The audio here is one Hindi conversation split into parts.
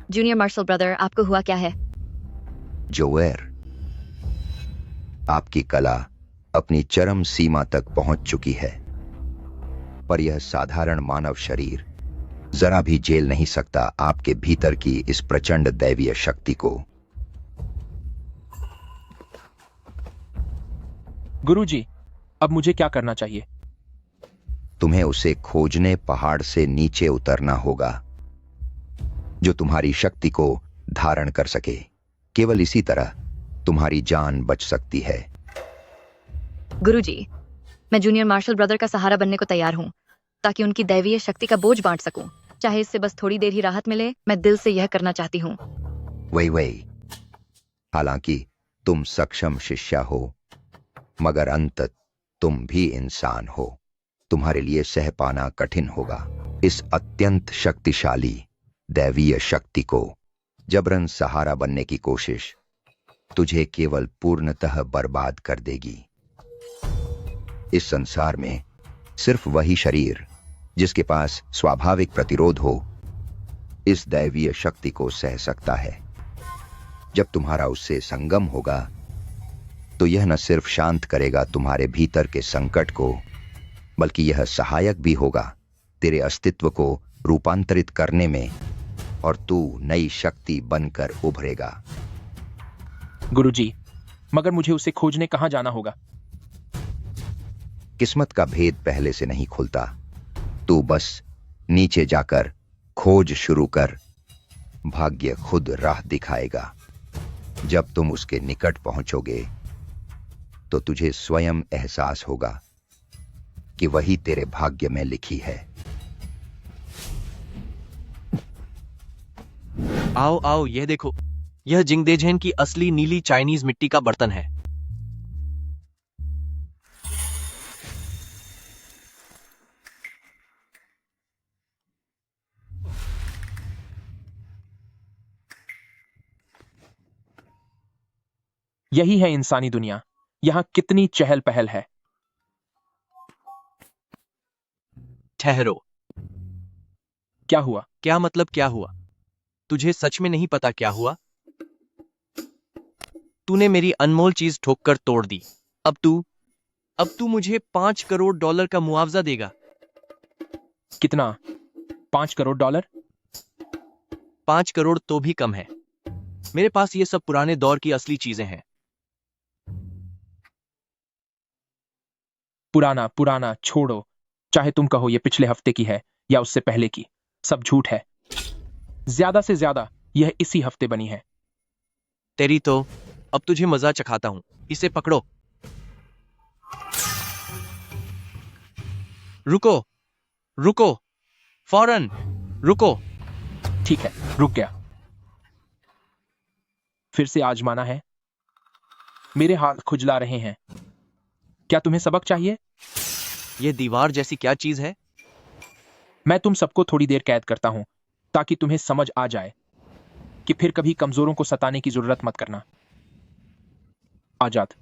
जूनियर मार्शल ब्रदर, आपको हुआ क्या है? जोवेर, आपकी कला अपनी चरम सीमा तक पहुंच चुकी है, पर यह साधारण मानव शरीर जरा भी झेल नहीं सकता आपके भीतर की इस प्रचंड दैवीय शक्ति को। गुरुजी, अब मुझे क्या करना चाहिए? तुम्हें उसे खोजने पहाड़ से नीचे उतरना होगा, जो तुम्हारी शक्ति को धारण कर सके। केवल इसी तरह तुम्हारी जान बच सकती है। गुरुजी, मैं जूनियर मार्शल ब्रदर का सहारा बनने को तैयार हूँ, ताकि उनकी दैवीय शक्ति का बोझ बांट सकूं। चाहे इससे बस थोड़ी देर ही राहत मिले, मैं दिल से यह करना चाहती हूँ। वही। हालांकि तुम सक्षम शिष्या हो, मगर अंतत तुम भी इंसान हो। तुम्हारे लिए सह पाना कठिन होगा। इस अत्यंत शक्तिशाली दैवीय शक्ति को जबरन सहारा बनने की कोशिश तुझे केवल पूर्णतः बर्बाद कर देगी। इस संसार में सिर्फ वही शरीर जिसके पास स्वाभाविक प्रतिरोध हो, इस दैवीय शक्ति को सह सकता है। जब तुम्हारा उससे संगम होगा, तो यह न सिर्फ शांत करेगा तुम्हारे भीतर के संकट को, बल्कि यह सहायक भी होगा तेरे अस्तित्व को रूपांतरित करने में, और तू नई शक्ति बनकर उभरेगा। गुरुजी, मगर मुझे उसे खोजने कहाँ जाना होगा? किस्मत का भेद पहले से नहीं खुलता। तू बस नीचे जाकर खोज शुरू कर, भाग्य खुद राह दिखाएगा। जब तुम उसके निकट पहुंचोगे, तो तुझे स्वयं एहसास होगा कि वही तेरे भाग्य में लिखी है। आओ आओ, यह देखो, यह जिंगदेझेन की असली नीली चाइनीज मिट्टी का बर्तन है। यही है इंसानी दुनिया। यहाँ कितनी चहल पहल है। ठहरो, क्या हुआ? क्या मतलब क्या हुआ? तुझे सच में नहीं पता क्या हुआ? तूने मेरी अनमोल चीज ठोक कर तोड़ दी। अब तू मुझे $5 करोड़ का मुआवजा देगा। कितना? $5 करोड़? 5 करोड़ तो भी कम है। मेरे पास ये सब पुराने दौर की असली चीजें हैं। पुराना छोड़ो। चाहे तुम कहो ये पिछले हफ्ते की है या उससे पहले की, सब झूठ है। ज्यादा से ज्यादा यह इसी हफ्ते बनी है। तेरी तो। अब तुझे मजा चखाता हूं। इसे पकड़ो। रुको, फौरन रुको। ठीक है, रुक गया। फिर से आजमाना है? मेरे हाथ खुजला रहे हैं। क्या तुम्हें सबक चाहिए? यह दीवार जैसी क्या चीज है? मैं तुम सबको थोड़ी देर कैद करता हूं, ताकि तुम्हें समझ आ जाए कि फिर कभी कमजोरों को सताने की जरूरत मत करना। आजाद।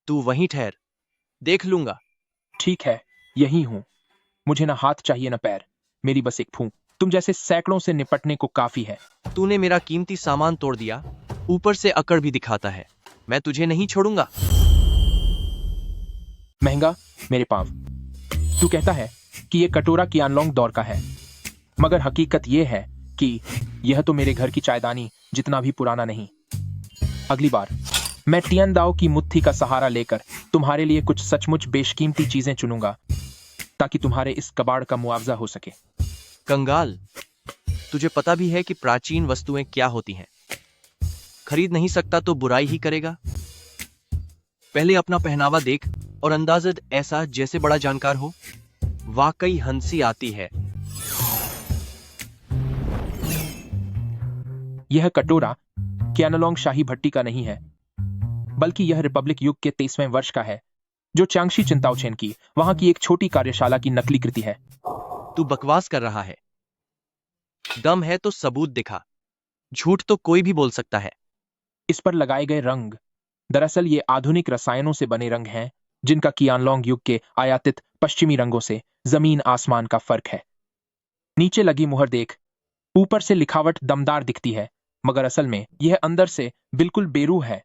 तू वहीं ठहर, देख लूंगा। ठीक है, यही हूं। मुझे ना हाथ चाहिए ना पैर, मेरी बस एक फूंक। तुम जैसे सैकड़ों से निपटने को काफी है। तूने मेरा कीमती सामान तोड़ दिया, ऊपर से अकड़ भी दिखाता है। मैं तुझे नहीं छोड़ूंगा। महंगा मेरे पांव। तू कहता है कि यह कटोरा कियानलोंग दौर का है, मगर हकीकत यह है कि यह तो मेरे घर की चायदानी जितना भी पुराना नहीं। अगली बार मैं टियानदाओ की मुट्ठी का सहारा लेकर तुम्हारे लिए कुछ सचमुच बेशकीमती चीजें चुनूंगा, ताकि तुम्हारे इस कबाड़ का मुआवजा हो सके। कंगाल, तुझे पता भी है कि प्राचीन वस्तुएं क्या होती हैं। खरीद नहीं सकता तो बुराई ही करेगा। पहले अपना पहनावा देख और अंदाज़त ऐसा जैसे बड़ा जानकार हो। वाकई हंसी आती है। यह कटोरा कियानलोंग शाही भट्टी का नहीं है, बल्कि यह रिपब्लिक युग के 23वें वर्ष का है, जो चांगशी चिंताओचेन की वहां की एक छोटी कार्यशाला की नकली कृति है। तू बकवास कर रहा है। दम है तो सबूत दिखा। झूठ तो कोई भी बोल सकता है। इस पर लगाए गए रंग दरअसल ये आधुनिक रसायनों से बने रंग हैं, जिनका कियानलोंग युग के आयातित पश्चिमी रंगों से जमीन आसमान का फर्क है। नीचे लगी मुहर देख, ऊपर से लिखावट दमदार दिखती है, मगर असल में यह अंदर से बिल्कुल बेरूह है,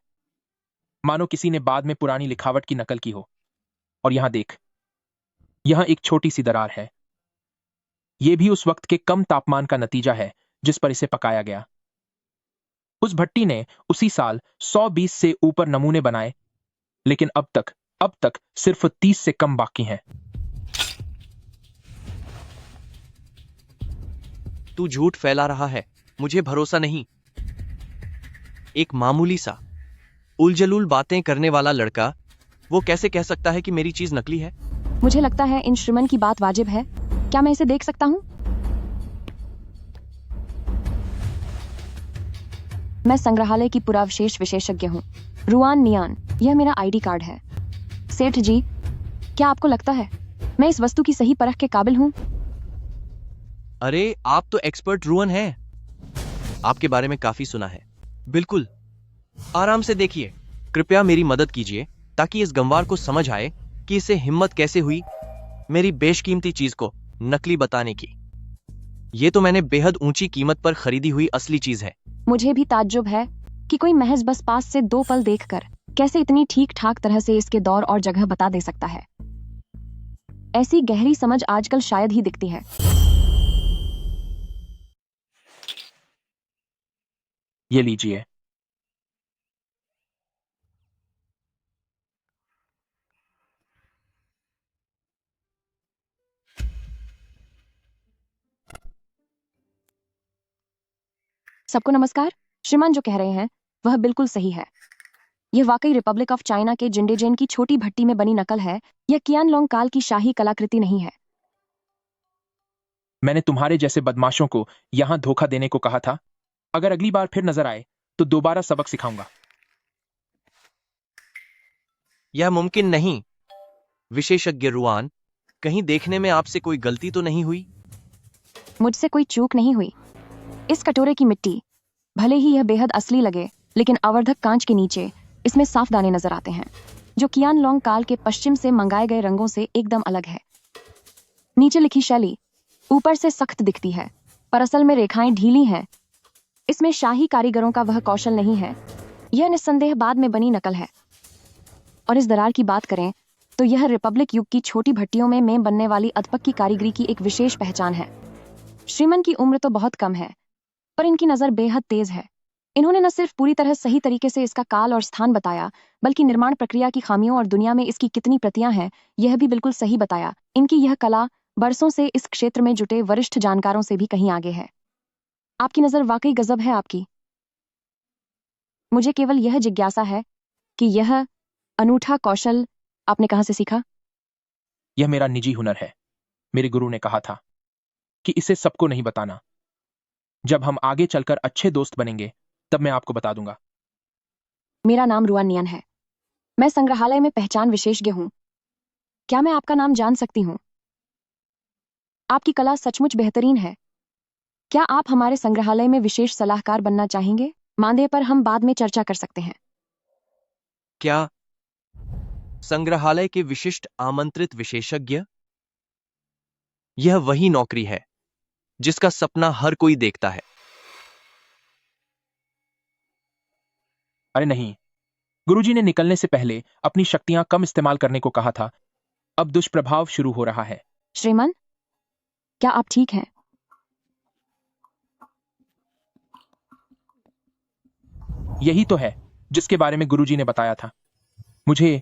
मानो किसी ने बाद में पुरानी लिखावट की नकल की हो। और यहां देख, यहां एक छोटी सी दरार है। यह भी उस वक्त के कम तापमान का नतीजा है जिस पर इसे पकाया गया। उस भट्टी ने उसी साल 120 से ऊपर नमूने बनाए, लेकिन अब तक सिर्फ 30 से कम बाकी हैं। तू झूठ फैला रहा है, मुझे भरोसा नहीं। एक मामूली सा उलझुल बातें करने वाला लड़का वो कैसे कह सकता है कि मेरी चीज नकली है? मुझे लगता है इन श्रीमन की बात वाजिब है। क्या मैं इसे देख सकता हूँ? मैं संग्रहालय की पुरावशेष विशेषज्ञ हूँ, रुआन नियान। यह मेरा आईडी कार्ड है। सेठ जी, क्या आपको लगता है मैं इस वस्तु की सही परख के काबिल हूँ? अरे आप तो एक्सपर्ट रुअन हैं। आपके बारे में काफी सुना है। बिल्कुल, आराम से देखिए। कृपया मेरी मदद कीजिए ताकि इस गंवार को समझ आए कि इसे हिम्मत कैसे हुई मेरी बेशकीमती चीज को नकली बताने की। ये तो मैंने बेहद ऊंची कीमत पर खरीदी हुई असली चीज है। मुझे भी ताज्जुब है कि कोई महज बस पास से 2 पल देखकर कैसे इतनी ठीक ठाक तरह से इसके दौर और जगह बता दे सकता है। ऐसी गहरी समझ आजकल शायद ही दिखती है। ये लीजिए। सबको नमस्कार। श्रीमान जो कह रहे हैं वह बिल्कुल सही है। यह वाकई रिपब्लिक ऑफ चाइना के जिंडेजेन की छोटी भट्टी में बनी नकल है। यह कियानलोंग काल की शाही कलाकृति नहीं है। मैंने तुम्हारे जैसे बदमाशों को यहां धोखा देने को कहा था। अगर अगली बार फिर नजर आए तो दोबारा सबक सिखाऊंगा। यह मुमकिन नहीं। विशेषज्ञ रुआन, कहीं देखने में आपसे कोई गलती तो नहीं हुई? मुझसे कोई चूक नहीं हुई। इस कटोरे की मिट्टी, भले ही यह बेहद असली लगे, लेकिन आवर्धक कांच के नीचे इसमें साफ दाने नजर आते हैं, जो कियानलोंग काल के पश्चिम से मंगाए गए रंगों से एकदम अलग है। नीचे लिखी शैली ऊपर से सख्त दिखती है, पर असल में रेखाएं ढीली हैं। इसमें शाही कारीगरों का वह कौशल नहीं है। यह निस्संदेह बाद में बनी नकल है। और इस दरार की बात करें तो यह रिपब्लिक युग की छोटी भट्टियों में बनने वाली अधपक्की कारीगरी की एक विशेष पहचान है। श्रीमन की उम्र तो बहुत कम है, पर इनकी नजर बेहद तेज है। इन्होंने न सिर्फ पूरी तरह सही तरीके से इसका काल और स्थान बताया, बल्कि निर्माण प्रक्रिया की खामियों और दुनिया में इसकी कितनी प्रतियां हैं यह भी बिल्कुल सही बताया। इनकी यह कला बरसों से इस क्षेत्र में जुटे वरिष्ठ जानकारों से भी कहीं आगे है। आपकी नजर वाकई गजब है आपकी। मुझे केवल यह जिज्ञासा है कि यह अनूठा कौशल आपने कहां से सीखा? यह मेरा निजी हुनर है। मेरे गुरु ने कहा था कि इसे सबको नहीं बताना। जब हम आगे चलकर अच्छे दोस्त बनेंगे तब मैं आपको बता दूंगा। मेरा नाम रुआन नियन है। मैं संग्रहालय में पहचान विशेषज्ञ हूँ। क्या मैं आपका नाम जान सकती हूँ? आपकी कला सचमुच बेहतरीन है। क्या आप हमारे संग्रहालय में विशेष सलाहकार बनना चाहेंगे? मानदेय पर हम बाद में चर्चा कर सकते हैं। क्या संग्रहालय के विशिष्ट आमंत्रित विशेषज्ञ? यह वही नौकरी है जिसका सपना हर कोई देखता है। अरे नहीं, गुरुजी ने निकलने से पहले अपनी शक्तियां कम इस्तेमाल करने को कहा था। अब दुष्प्रभाव शुरू हो रहा है। श्रीमान, क्या आप ठीक हैं? यही तो है जिसके बारे में गुरुजी ने बताया था। मुझे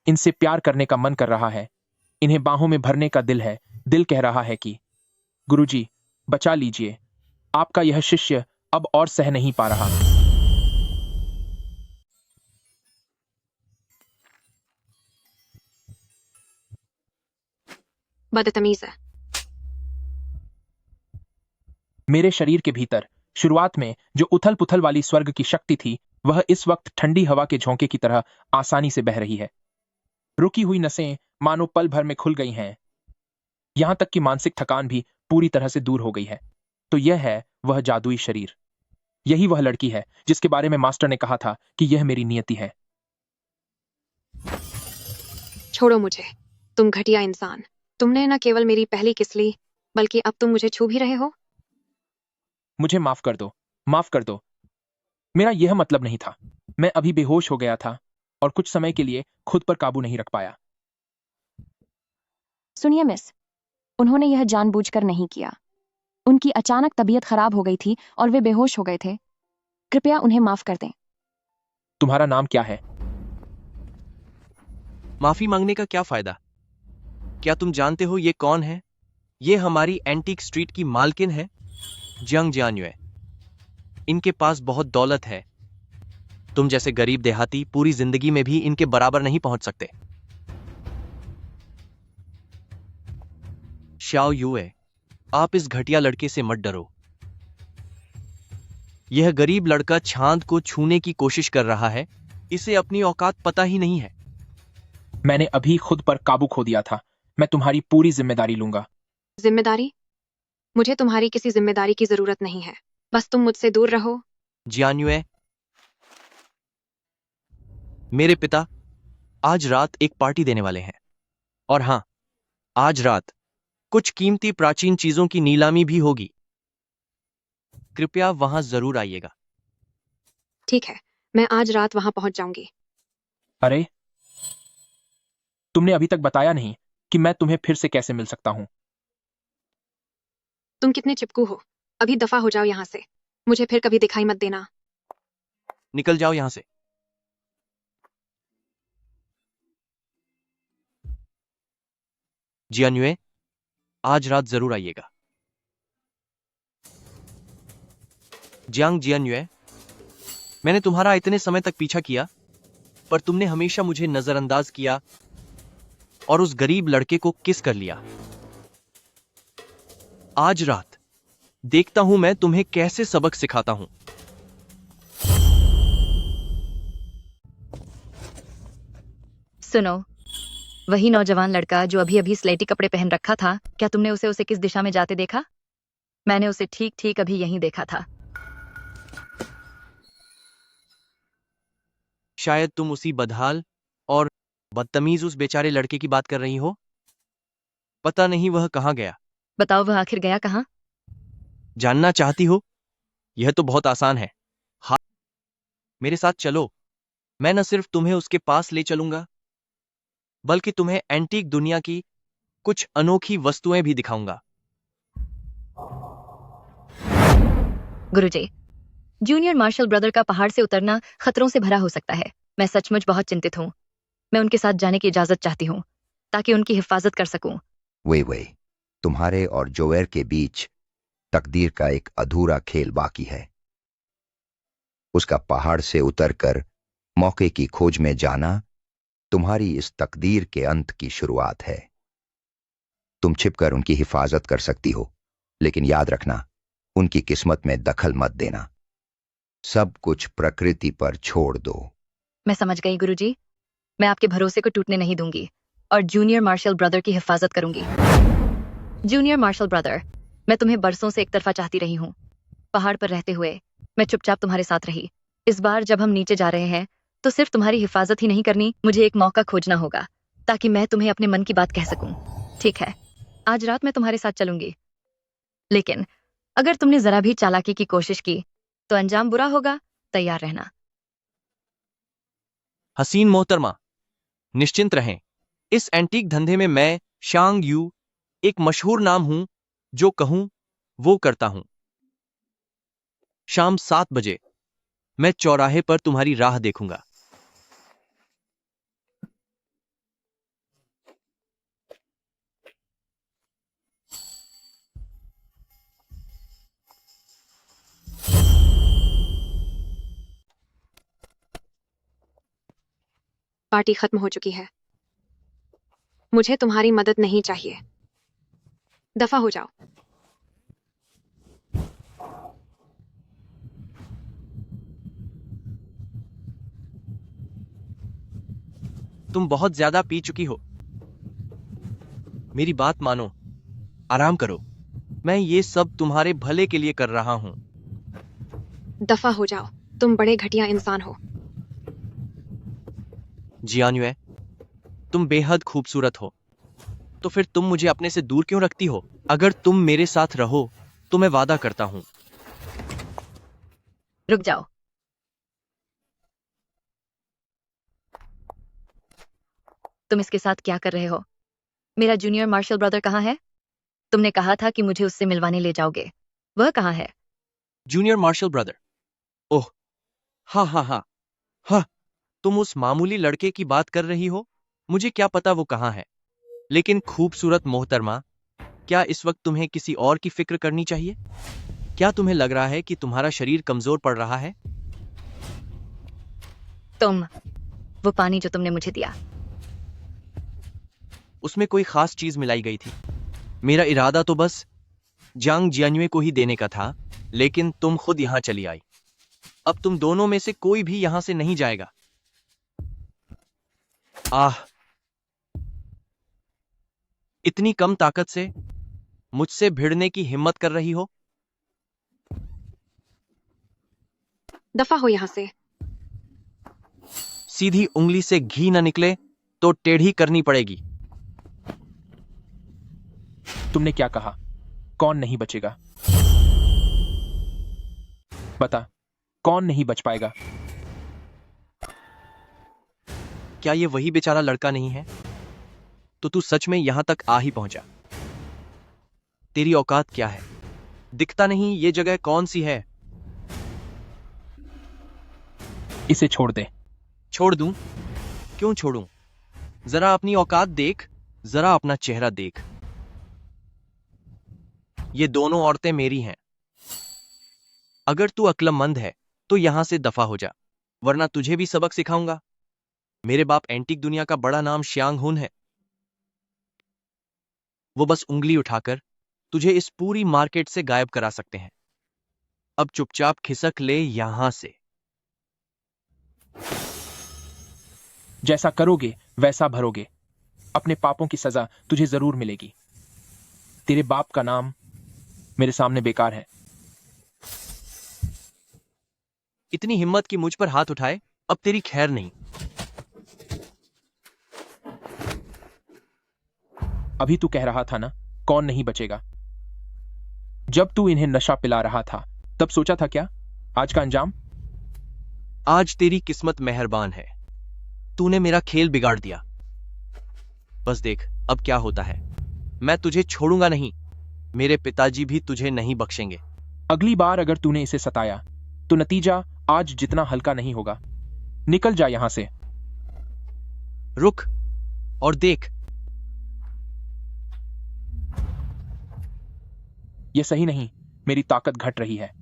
इनसे प्यार करने का मन कर रहा है। इन्हें बाहों में भरने का दिल है। दिल कह रहा है कि गुरुजी बचा लीजिए, आपका यह शिष्य अब और सह नहीं पा रहा। बदतमीज है। मेरे शरीर के भीतर शुरुआत में जो उथल पुथल वाली स्वर्ग की शक्ति थी, वह इस वक्त ठंडी हवा के झोंके की तरह आसानी से बह रही है। रुकी हुई नसें मानो पल भर में खुल गई हैं। यहां तक कि मानसिक थकान भी पूरी तरह से दूर हो गई है। तो यह है वह जादुई शरीर। यही वह लड़की है जिसके बारे में मास्टर ने कहा था कि यह मेरी नियति है। छोड़ो मुझे, तुम घटिया इंसान। तुमने न केवल मेरी पहली किसली बल्कि अब तुम मुझे छू भी रहे हो। मुझे माफ कर दो, माफ कर दो। मेरा यह मतलब नहीं था। मैं अभी बेहोश हो गया था और कुछ समय के लिए खुद पर काबू नहीं रख पाया। सुनिए मिस, उन्होंने यह जानबूझकर नहीं किया। उनकी अचानक तबीयत खराब हो गई थी और वे बेहोश हो गए थे। कृपया उन्हें माफ कर दें। तुम्हारा नाम क्या है? माफी मांगने का क्या फायदा? क्या तुम जानते हो ये कौन है? ये हमारी एंटीक स्ट्रीट की मालकिन है, जियांग जियान्युए। इनके पास बहुत दौलत है। तुम जैसे गरीब देहाती पूरी जिंदगी में भी इनके बराबर नहीं पहुंच सकते। शाओ युए, आप इस घटिया लड़के से मत डरो। यह गरीब लड़का चांद को छूने की कोशिश कर रहा है। इसे अपनी औकात पता ही नहीं है। मैंने अभी खुद पर काबू खो दिया था। मैं तुम्हारी पूरी जिम्मेदारी लूंगा। जिम्मेदारी? मुझे तुम्हारी किसी जिम्मेदारी की जरूरत नहीं है। बस तुम मुझसे दूर रहो। जियान्युए, मेरे पिता आज रात एक पार्टी देने वाले हैं। और हां, आज रात कुछ कीमती प्राचीन चीजों की नीलामी भी होगी। कृपया वहां जरूर आइएगा। ठीक है, मैं आज रात वहां पहुंच जाऊंगी। अरे, तुमने अभी तक बताया नहीं कि मैं तुम्हें फिर से कैसे मिल सकता हूं। तुम कितने चिपकू हो। अभी दफा हो जाओ यहाँ से। मुझे फिर कभी दिखाई मत देना। निकल जाओ यहां से। जियान्युए, आज रात जरूर आइएगा। जियांग जियान्युए, मैंने तुम्हारा इतने समय तक पीछा किया, पर तुमने हमेशा मुझे नजरअंदाज किया और उस गरीब लड़के को किस कर लिया। आज रात देखता हूं मैं तुम्हें कैसे सबक सिखाता हूं। सुनो, वही नौजवान लड़का जो अभी अभी स्लेटी कपड़े पहन रखा था, क्या तुमने उसे किस दिशा में जाते देखा? मैंने उसे ठीक ठीक अभी यहीं देखा था। शायद तुम उसी बदहाल और बदतमीज उस बेचारे लड़के की बात कर रही हो। पता नहीं वह कहां गया। बताओ, वह आखिर गया कहाँ? जानना चाहती हो? यह तो बहुत आसान है। हाँ, मेरे साथ चलो। मैं न सिर्फ तुम्हें उसके पास ले चलूंगा, बल्कि तुम्हें एंटीक दुनिया की कुछ अनोखी वस्तुएं भी दिखाऊंगा। गुरुजी, जूनियर मार्शल ब्रदर का पहाड़ से उतरना खतरों से भरा हो सकता है। मैं सचमुच बहुत चिंतित हूँ। मैं उनके साथ जाने की इजाजत चाहती हूँ ताकि उनकी हिफाजत कर सकूं। वे तुम्हारे और जोएर के बीच तकदीर का एक अधूरा खेल बाकी है। उसका पहाड़ से उतरकर मौके की खोज में जाना तुम्हारी इस तकदीर के अंत की शुरुआत है। तुम छिपकर उनकी हिफाजत कर सकती हो, लेकिन याद रखना, उनकी किस्मत में दखल मत देना। सब कुछ प्रकृति पर छोड़ दो। मैं समझ गई गुरुजी। मैं आपके भरोसे को टूटने नहीं दूंगी और जूनियर मार्शल ब्रदर की हिफाजत करूंगी। जूनियर मार्शल ब्रदर, मैं तुम्हें बरसों से एक तरफा चाहती रही हूँ। पहाड़ पर रहते हुए मैं चुपचाप तुम्हारे साथ रही। इस बार जब हम नीचे जा रहे हैं तो सिर्फ तुम्हारी हिफाजत ही नहीं करनी, मुझे एक मौका खोजना होगा ताकि मैं तुम्हें अपने मन की बात कह सकूं। ठीक है, आज रात मैं तुम्हारे साथ चलूंगी, लेकिन अगर तुमने जरा भी चालाकी की कोशिश की तो अंजाम बुरा होगा। तैयार रहना। हसीन मोहतरमा, निश्चिंत रहें। इस एंटीक धंधे में मैं शांग यू एक मशहूर नाम हूं। जो कहूं वो करता हूं। शाम 7 बजे मैं चौराहे पर तुम्हारी राह देखूंगा। पार्टी खत्म हो चुकी है। मुझे तुम्हारी मदद नहीं चाहिए। दफा हो जाओ। तुम बहुत ज्यादा पी चुकी हो। मेरी बात मानो। आराम करो। मैं ये सब तुम्हारे भले के लिए कर रहा हूं। दफा हो जाओ। तुम बड़े घटिया इंसान हो। जियान्युए, तुम बेहद खूबसूरत हो। तो फिर तुम मुझे अपने से दूर क्यों रखती हो? अगर तुम मेरे साथ रहो तो मैं वादा करता हूं। रुक जाओ। तुम इसके साथ क्या कर रहे हो? मेरा जूनियर मार्शल ब्रदर कहाँ है? तुमने कहा था कि मुझे उससे मिलवाने ले जाओगे। वह कहाँ है? Junior marshal brother? ओह, हाँ हाँ हाँ हाँ, तुम उस मामूली लड़के की बात कर रही हो। मुझे क्या पता वो कहाँ है। लेकिन खूबसूरत मोहतरमा, क्या इस वक्त तुम्हें किसी और की फिक्र करनी चाहिए? क्या तुम्हें लग रहा है कि तुम्हारा शरीर कमजोर पड़ रहा है? वो पानी जो तुमने मुझे दिया, उसमें कोई खास चीज मिलाई गई थी? मेरा इरादा तो बस जांग जियान्युए को ही देने का था, लेकिन तुम खुद यहां चली आई। अब तुम दोनों में से कोई भी यहां से नहीं जाएगा। आह, इतनी कम ताकत से मुझसे भिड़ने की हिम्मत कर रही हो? दफा हो यहाँ से। सीधी उंगली से घी न निकले तो टेढ़ी करनी पड़ेगी। तुमने क्या कहा? कौन नहीं बचेगा? बता, कौन नहीं बच पाएगा? क्या ये वही बेचारा लड़का नहीं है? तो तू सच में यहां तक आ ही पहुंचा। तेरी औकात क्या है? दिखता नहीं ये जगह कौन सी है? इसे छोड़ दे। छोड़ दूं? क्यों छोड़ूं? जरा अपनी औकात देख, जरा अपना चेहरा देख। ये दोनों औरतें मेरी हैं। अगर तू अक्लमंद है तो यहां से दफा हो जा, वरना तुझे भी सबक सिखाऊंगा। मेरे बाप एंटीक दुनिया का बड़ा नाम श्यांग हुन है। वो बस उंगली उठाकर तुझे इस पूरी मार्केट से गायब करा सकते हैं। अब चुपचाप खिसक ले यहां से। जैसा करोगे वैसा भरोगे। अपने पापों की सजा तुझे जरूर मिलेगी। तेरे बाप का नाम मेरे सामने बेकार है। इतनी हिम्मत कि मुझ पर हाथ उठाए, अब तेरी खैर नहीं। अभी तू कह रहा था ना, कौन नहीं बचेगा? जब तू इन्हें नशा पिला रहा था तब सोचा था क्या आज का अंजाम? आज तेरी किस्मत मेहरबान है, तूने मेरा खेल बिगाड़ दिया। बस देख अब क्या होता है। मैं तुझे छोड़ूंगा नहीं। मेरे पिताजी भी तुझे नहीं बख्शेंगे। अगली बार अगर तूने इसे सताया तो नतीजा आज जितना हल्का नहीं होगा। निकल जा यहां से। रुक और देख। यह सही नहीं, मेरी ताकत घट रही है।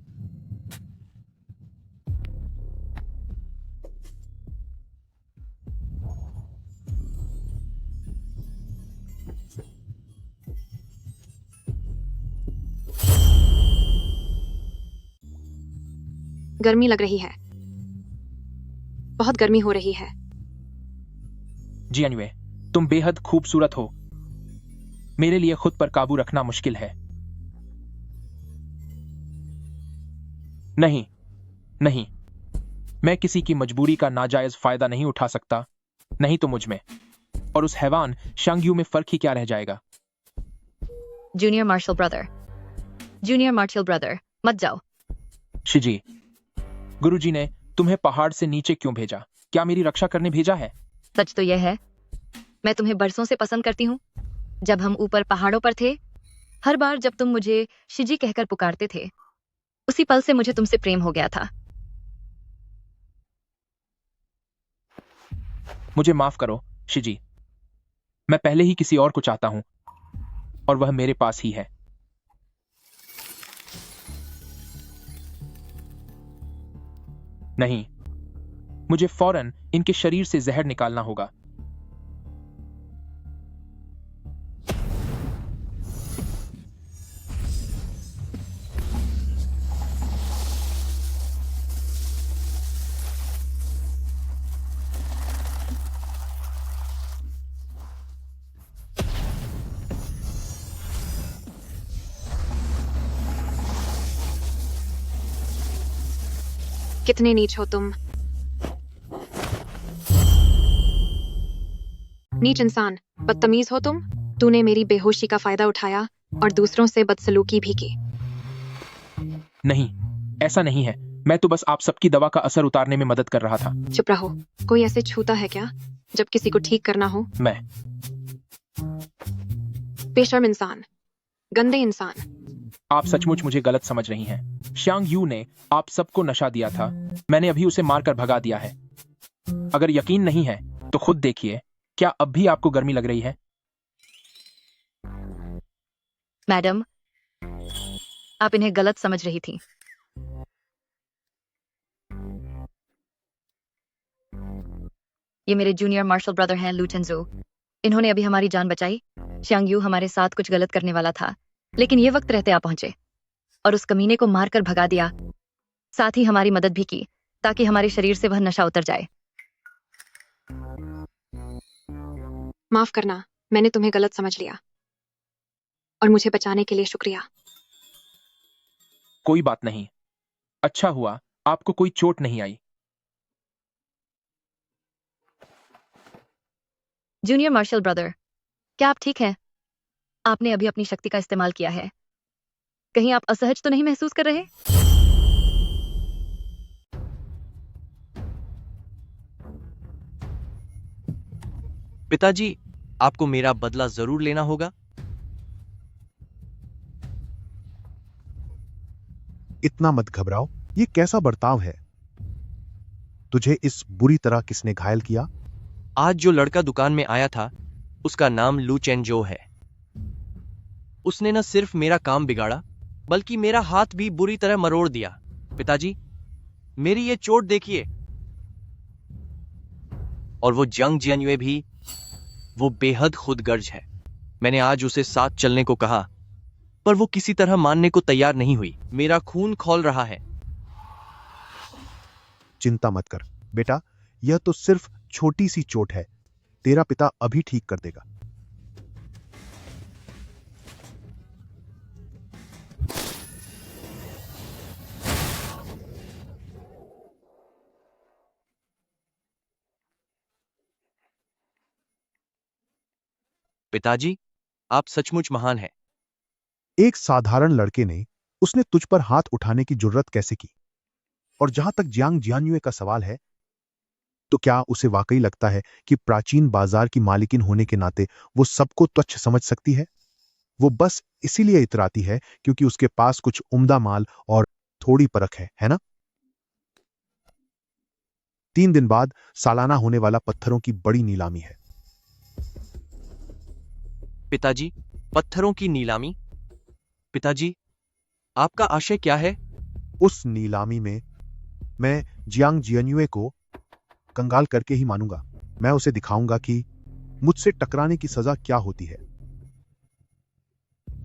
गर्मी लग रही है, बहुत गर्मी हो रही है। जियान्युए, तुम बेहद खूबसूरत हो। मेरे लिए खुद पर काबू रखना मुश्किल है। नहीं नहीं, मैं किसी की मजबूरी का नाजायज फायदा नहीं उठा सकता, नहीं तो मुझ में और उस हैवान शांग्यू में फर्क ही क्या रह जाएगा? Junior marshal brother, junior marshal brother, मत जाओ। शिजी, गुरुजी ने तुम्हें पहाड़ से नीचे क्यों भेजा? क्या मेरी रक्षा करने भेजा है? सच तो यह है, मैं तुम्हें बरसों से पसंद करती हूँ। जब हम ऊपर पहाड़ों पर थे, हर बार जब तुम मुझे शिजी कहकर पुकारते थे, उसी पल से मुझे तुमसे प्रेम हो गया था। मुझे माफ करो शिजी, मैं पहले ही किसी और को चाहता हूं और वह मेरे पास ही है। नहीं, मुझे फौरन इनके शरीर से जहर निकालना होगा। कितने नीच हो तुम, नीच इंसान, बदतमीज हो तुम। तूने मेरी बेहोशी का फायदा उठाया और दूसरों से बदसलूकी भी की। नहीं, ऐसा नहीं है। मैं तो बस आप सबकी दवा का असर उतारने में मदद कर रहा था। चुप रहो। कोई ऐसे छूता है क्या जब किसी को ठीक करना हो? मैं बेशर्म इंसान, गंदे इंसान। आप सचमुच मुझे गलत समझ रही हैं। श्यांग यू ने आप सबको नशा दिया था। मैंने अभी उसे मारकर भगा दिया है। अगर यकीन नहीं है तो खुद देखिए। क्या अब भी आपको गर्मी लग रही है? मैडम, आप इन्हें गलत समझ रही थी। ये मेरे जूनियर मार्शल ब्रदर हैं, लू चेंजू। इन्होंने अभी हमारी जान बचाई। श्यांग यू हमारे साथ कुछ गलत करने वाला था, लेकिन ये वक्त रहते आ पहुंचे और उस कमीने को मारकर भगा दिया। साथ ही हमारी मदद भी की ताकि हमारे शरीर से वह नशा उतर जाए। माफ करना, मैंने तुम्हें गलत समझ लिया और मुझे बचाने के लिए शुक्रिया। कोई बात नहीं। अच्छा हुआ आपको कोई चोट नहीं आई। जूनियर मार्शल ब्रदर, क्या आप ठीक हैं? आपने अभी अपनी शक्ति का इस्तेमाल किया है। कहीं आप असहज तो नहीं महसूस कर रहे? पिताजी, आपको मेरा बदला जरूर लेना होगा। इतना मत घबराओ। ये कैसा बर्ताव है? तुझे इस बुरी तरह किसने घायल किया? आज जो लड़का दुकान में आया था उसका नाम लू चेंजो है। उसने न सिर्फ मेरा काम बिगाड़ा बल्कि मेरा हाथ भी बुरी तरह मरोड़ दिया। पिताजी, मेरी ये चोट देखिए। और वो जंग जियान्युए भी, वो बेहद खुदगर्ज है। मैंने आज उसे साथ चलने को कहा पर वो किसी तरह मानने को तैयार नहीं हुई। मेरा खून खौल रहा है। चिंता मत कर बेटा, यह तो सिर्फ छोटी सी चोट है। तेरा पिता अभी ठीक कर देगा। पिताजी, आप सचमुच महान हैं। एक साधारण लड़के ने उसने तुझ पर हाथ उठाने की जुर्रत कैसे की? और जहां तक जियांग जियान्युए का सवाल है, तो क्या उसे वाकई लगता है कि प्राचीन बाजार की मालिकिन होने के नाते वो सबको तुच्छ समझ सकती है? वो बस इसीलिए इतराती है क्योंकि उसके पास कुछ उम्दा माल और थोड़ी परख है ना? 3 दिन बाद सालाना होने वाला पत्थरों की बड़ी नीलामी है। पिताजी, पत्थरों की नीलामी? पिताजी, आपका आशय क्या है? उस नीलामी में मैं जियांग जियान्युए को कंगाल करके ही मानूंगा। मैं उसे दिखाऊंगा कि मुझसे टकराने की सजा क्या होती है।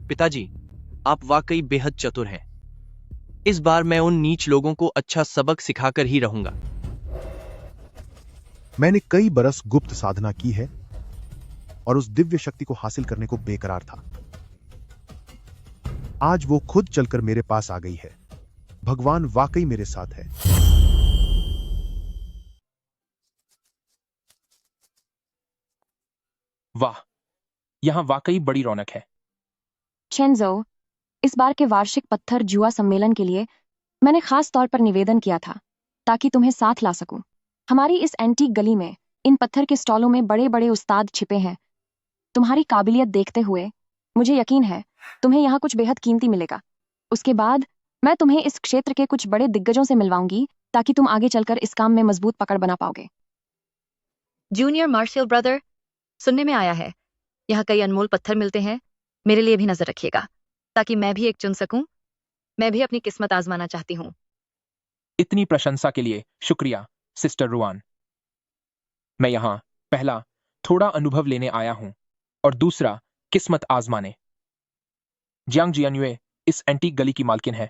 पिताजी, आप वाकई बेहद चतुर हैं। इस बार मैं उन नीच लोगों को अच्छा सबक सिखाकर ही रहूंगा। मैंने कई बरस गुप्त साधना की है और उस दिव्य शक्ति को हासिल करने को बेकरार था। आज वो खुद चलकर मेरे पास आ गई है। भगवान वाकई मेरे साथ है। वाह, यहां वाकई बड़ी रौनक है। चेंजो, इस बार के वार्षिक पत्थर जुआ सम्मेलन के लिए मैंने खास तौर पर निवेदन किया था ताकि तुम्हें साथ ला सकूं। हमारी इस एंटीक गली में इन पत्थर के स्टॉलों में बड़े बड़े उस्ताद छिपे हैं। तुम्हारी काबिलियत देखते हुए मुझे यकीन है तुम्हें यहाँ कुछ बेहद कीमती मिलेगा। उसके बाद मैं तुम्हें इस क्षेत्र के कुछ बड़े दिग्गजों से मिलवाऊंगी ताकि तुम आगे चलकर इस काम में मजबूत पकड़ बना पाओगे। जूनियर मार्शल ब्रदर, सुनने में आया है यहाँ कई अनमोल पत्थर मिलते हैं। मेरे लिए भी नजर रखिएगा ताकि मैं भी एक चुन सकूं। मैं भी अपनी किस्मत आजमाना चाहती हूँ। इतनी प्रशंसा के लिए शुक्रिया सिस्टर रुआन। मैं यहाँ पहला थोड़ा अनुभव लेने आया हूं और दूसरा किस्मत आजमाने। जियांग जियान्युए इस एंटीक गली की मालकिन है।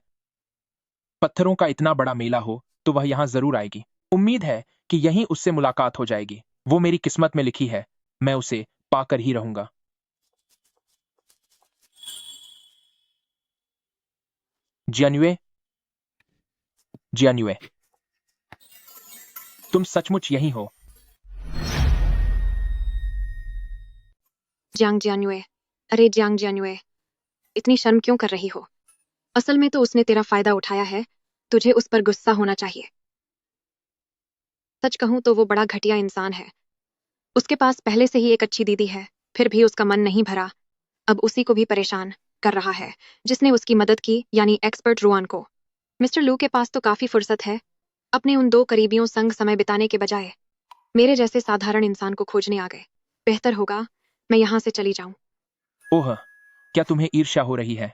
पत्थरों का इतना बड़ा मेला हो तो वह यहां जरूर आएगी। उम्मीद है कि यहीं उससे मुलाकात हो जाएगी। वो मेरी किस्मत में लिखी है। मैं उसे पाकर ही रहूंगा। जियान्युए, जियान्युए, तुम सचमुच यही हो? जियांग जियान्युए, अरे जियांग जियान्युए, इतनी शर्म क्यों कर रही हो? असल में तो उसने तेरा फायदा उठाया है, तुझे उस पर गुस्सा होना चाहिए। सच कहूं तो वो बड़ा घटिया इंसान है। उसके पास पहले से ही एक अच्छी दीदी है, फिर भी उसका मन नहीं भरा। अब उसी को भी परेशान कर रहा है जिसने उसकी मदद की, यानी एक्सपर्ट रुआन को। मिस्टर लू के पास तो काफी फुर्सत है अपने उन दो करीबियों संग समय बिताने के बजाय मेरे जैसे साधारण इंसान को खोजने आ गए। बेहतर होगा मैं यहाँ से चली जाऊं। ओह, क्या तुम्हें ईर्ष्या हो रही है?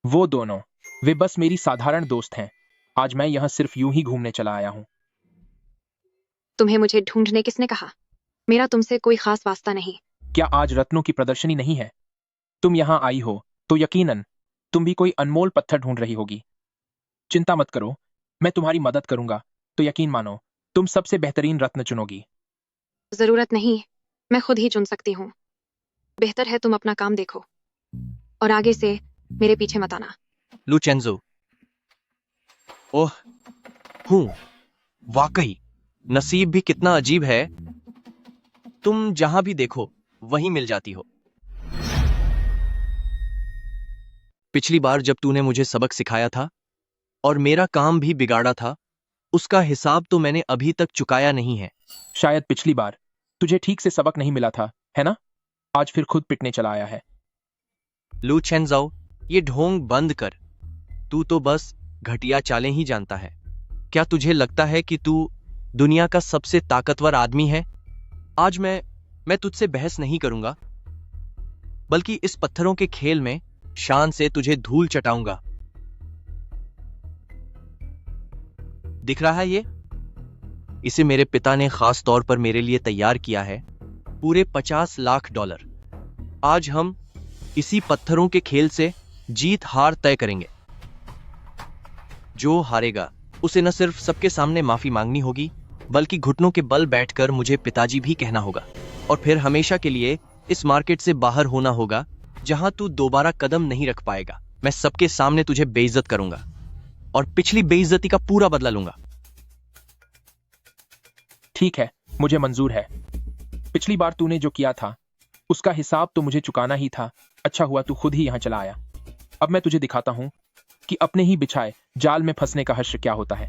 वो दोनों, वे बस मेरी साधारण दोस्त हैं। आज मैं यहाँ सिर्फ यूं ही घूमने चला आया हूँ। तुम्हें मुझे ढूंढने किसने कहा? मेरा तुमसे कोई खास वास्ता नहीं। क्या आज रत्नों की प्रदर्शनी नहीं है? तुम यहाँ आई हो तो यकीनन तुम भी कोई अनमोल पत्थर ढूंढ रही होगी। चिंता मत करो, मैं तुम्हारी मदद करूंगा, तो यकीन मानो तुम सबसे बेहतरीन रत्न चुनोगी। जरूरत नहीं, मैं खुद ही चुन सकती हूँ। बेहतर है तुम अपना काम देखो और आगे से मेरे पीछे मत आना। लू चेंजो। ओह, हूं, वाकई नसीब भी कितना अजीब है। तुम जहां भी देखो वहीं मिल जाती हो। पिछली बार जब तूने मुझे सबक सिखाया था और मेरा काम भी बिगाड़ा था, उसका हिसाब तो मैंने अभी तक चुकाया नहीं है। शायद पिछली बार तुझे ठीक से सबक नहीं मिला था, है ना? आज फिर खुद पिटने चला आया है। लू चेंजाओ, ये ढोंग बंद कर। तू तो बस घटिया चालें ही जानता है। क्या तुझे लगता है कि तू दुनिया का सबसे ताकतवर आदमी है? आज मैं तुझसे बहस नहीं करूंगा, बल्कि इस पत्थरों के खेल में शान से तुझे धूल चटाऊंगा। दिख रहा है ये? इसे मेरे पिता ने खास तौर पर मेरे लिए तैयार किया है, पूरे 50 लाख डॉलर। आज हम इसी पत्थरों के खेल से जीत हार तय करेंगे। जो हारेगा उसे न सिर्फ सबके सामने माफी मांगनी होगी, बल्कि घुटनों के बल बैठकर मुझे पिताजी भी कहना होगा। और फिर हमेशा के लिए इस मार्केट से बाहर होना होगा, जहां तू दोबारा कदम नहीं रख पाएगा। मैं सबके सामने तुझे बेइज्जत करूंगा और पिछली बेइज्जती का पूरा बदला लूंगा। ठीक है, मुझे मंजूर है। पिछली बार तूने जो किया था उसका हिसाब तो मुझे चुकाना ही था। अच्छा हुआ तू खुद ही यहां चला आया। अब मैं तुझे दिखाता हूं कि अपने ही बिछाए जाल में फंसने का हर्ष क्या होता है।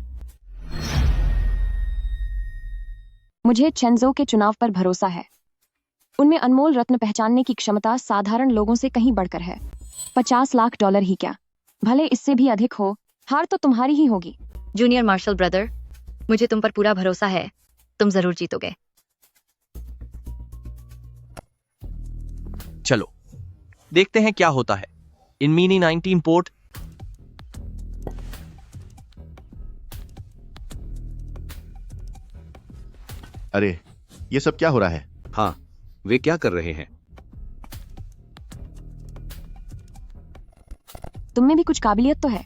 मुझे चेंजो के चुनाव पर भरोसा है। उनमें अनमोल रत्न पहचानने की क्षमता साधारण लोगों से कहीं बढ़कर है। 50 लाख डॉलर ही क्या, भले इससे भी अधिक हो, हार तो तुम्हारी ही होगी। जूनियर मार्शल ब्रदर, मुझे तुम पर पूरा भरोसा है। तुम जरूर जीतोगे। चलो देखते हैं क्या होता है। इन मिनी 19 पोर्ट। अरे, ये सब क्या हो रहा है? हाँ, वे क्या कर रहे हैं? तुममें भी कुछ काबिलियत तो है।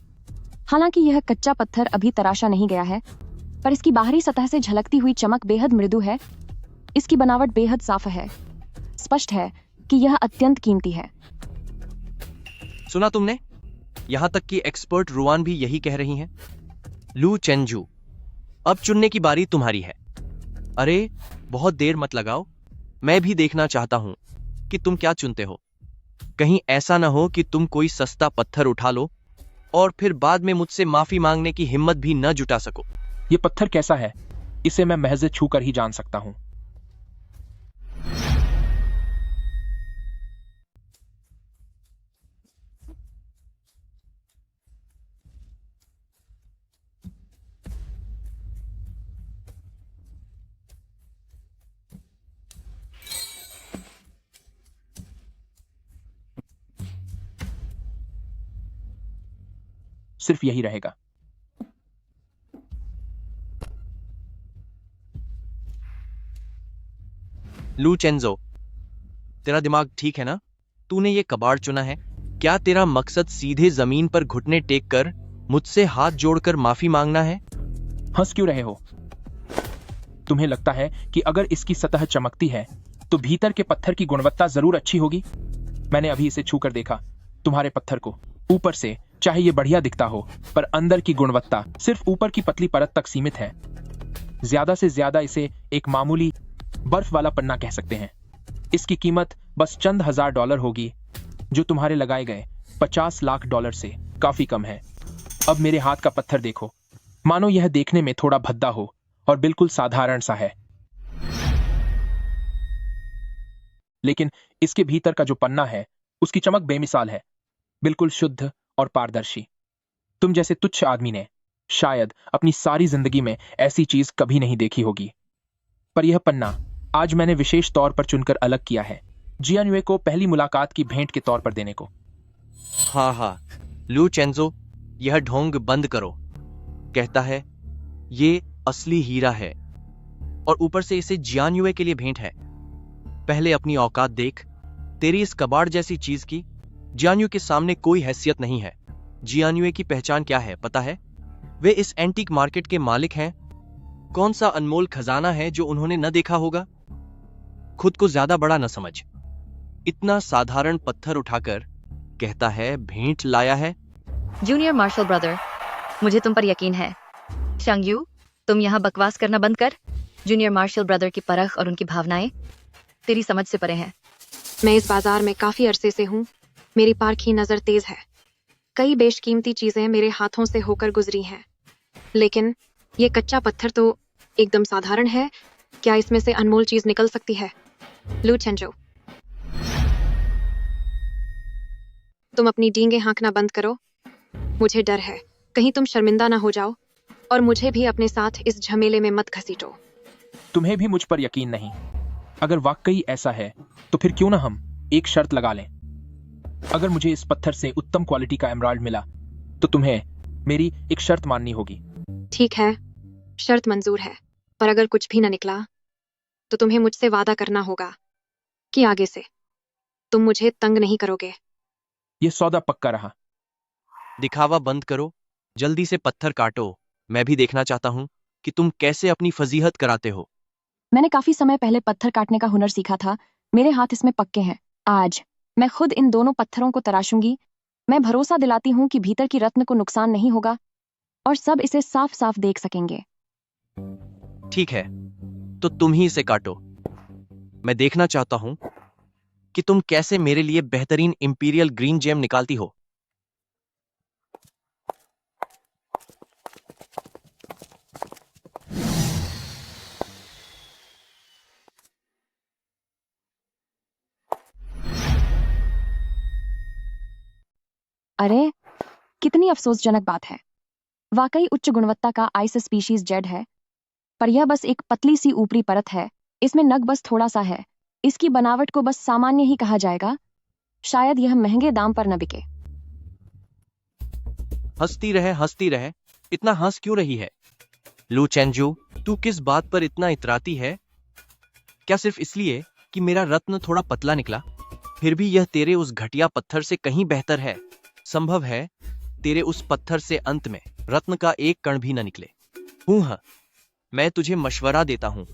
हालांकि यह कच्चा पत्थर अभी तराशा नहीं गया है, पर इसकी बाहरी सतह से झलकती हुई चमक बेहद मृदु है। इसकी बनावट बेहद साफ है। स्पष्ट है कि यह अत्यंत कीमती है। सुना तुमने? यहां तक कि एक्सपर्ट रुआन भी यही कह रही हैं। लू चेंजू, अब चुनने की बारी तुम्हारी है। अरे, बहुत देर मत लगाओ। मैं भी देखना चाहता हूं कि तुम क्या चुनते हो। कहीं ऐसा ना हो कि तुम कोई सस्ता पत्थर उठा लो और फिर बाद में मुझसे माफी मांगने की हिम्मत भी न जुटा सको। ये पत्थर कैसा है, इसे मैं महज छू कर ही जान सकता हूं। सिर्फ यही रहेगा। लू चेंजो, तेरा दिमाग ठीक है ना? तूने ये कबाड़ चुना है। क्या तेरा मकसद सीधे जमीन पर घुटने टेक कर मुझसे हाथ जोड़कर माफी मांगना है? हंस क्यों रहे हो? तुम्हें लगता है कि अगर इसकी सतह चमकती है तो भीतर के पत्थर की गुणवत्ता जरूर अच्छी होगी? मैंने अभी इसे छूकर देखा, तुम्हारे पत्थर को। ऊपर से चाहे ये बढ़िया दिखता हो, पर अंदर की गुणवत्ता सिर्फ ऊपर की पतली परत तक सीमित है। ज्यादा से ज्यादा इसे एक मामूली बर्फ वाला पन्ना कह सकते हैं। इसकी कीमत बस चंद हजार डॉलर होगी, जो तुम्हारे लगाए गए 50 लाख डॉलर से काफी कम है। अब मेरे हाथ का पत्थर देखो, मानो यह देखने में थोड़ा भद्दा हो और बिल्कुल साधारण सा है, लेकिन इसके भीतर का जो पन्ना है उसकी चमक बेमिसाल है, बिल्कुल शुद्ध और पारदर्शी। तुम जैसे तुच्छ आदमी ने शायद अपनी सारी जिंदगी में ऐसी चीज कभी नहीं देखी होगी। पर यह पन्ना आज मैंने विशेष तौर पर चुनकर अलग किया है, जियान युए को पहली मुलाकात की भेंट के तौर पर देने को। हाँ हाँ, लू चेंजो, यह ढोंग बंद करो। कहता है ये असली हीरा है और ऊपर से इसे जियान युए के लिए भेंट है। पहले अपनी औकात देख, तेरी इस कबाड़ जैसी चीज की जियान युए के सामने कोई हैसियत नहीं है। जियान युए की पहचान क्या है पता है? वे इस एंटीक मार्केट के मालिक हैं। कौन सा अनमोल खजाना है जो उन्होंने न देखा होगा? खुद को ज्यादा बड़ा न समझ। इतना साधारण पत्थर उठाकर कहता है भेंट लाया है। जूनियर मार्शल ब्रदर, मुझे तुम पर यकीन है। शांगयू, तुम यहाँ बकवास करना बंद कर। जूनियर मार्शल ब्रदर की परख और उनकी भावनाएं तेरी समझ से परे हैं। मैं इस बाजार में काफी अरसे से हूँ। मेरी पारखी नजर तेज है। कई बेशकीमती चीजें मेरे हाथों से होकर गुजरी हैं, लेकिन ये कच्चा पत्थर तो एकदम साधारण है। क्या इसमें से अनमोल चीज निकल सकती है? लू चेंजो, तुम अपनी डींगे हाँकना बंद करो। मुझे डर है कहीं तुम शर्मिंदा ना हो जाओ और मुझे भी अपने साथ इस झमेले में मत घसीटो। तुम्हें भी मुझ पर यकीन नहीं? अगर वाकई ऐसा है तो फिर क्यों ना हम एक शर्त लगा लें। अगर मुझे इस पत्थर से उत्तम क्वालिटी का एमराल्ड मिला तो तुम्हें मेरी एक शर्त माननी होगी। ठीक है, शर्त मंजूर है, पर अगर कुछ भी न निकला तो तुम्हें मुझसे वादा करना होगा कि आगे से तुम मुझे तंग नहीं करोगे। यह सौदा पक्का रहा। दिखावा बंद करो, जल्दी से पत्थर काटो। मैं भी देखना चाहता हूं कि तुम कैसे अपनी फजीहत कराते हो। मैंने काफी समय पहले पत्थर काटने का हुनर सीखा था। मेरे हाथ इसमें पक्के हैं। आज मैं खुद इन दोनों पत्थरों को तराशूंगी। मैं भरोसा दिलाती हूँ कि भीतर की रत्न को नुकसान नहीं होगा और सब इसे साफ साफ देख सकेंगे। ठीक है, तो तुम ही इसे काटो। मैं देखना चाहता हूं कि तुम कैसे मेरे लिए बेहतरीन इंपीरियल ग्रीन जेम निकालती हो। अरे, कितनी अफसोसजनक बात है। वाकई उच्च गुणवत्ता का आइस स्पीशीज जेड है, पर यह बस एक पतली सी ऊपरी परत है। इसमें नग बस थोड़ा सा है। इसकी बनावट को बस सामान्य ही कहा जाएगा। शायद यह महंगे दाम पर न बिके। हंसती रहे। इतना हंस क्यों रही है? लू चेंजू, तू किस बात पर इतना इतराती है? क्या सिर्फ इसलिए कि मेरा रत्न थोड़ा पतला निकला? फिर भी यह तेरे उस घटिया पत्थर से कहीं बेहतर है। संभव है तेरे उस पत्थर से अंत में रत्न का एक कण भी न निकले। हाँ, मैं तुझे मशवरा देता हूं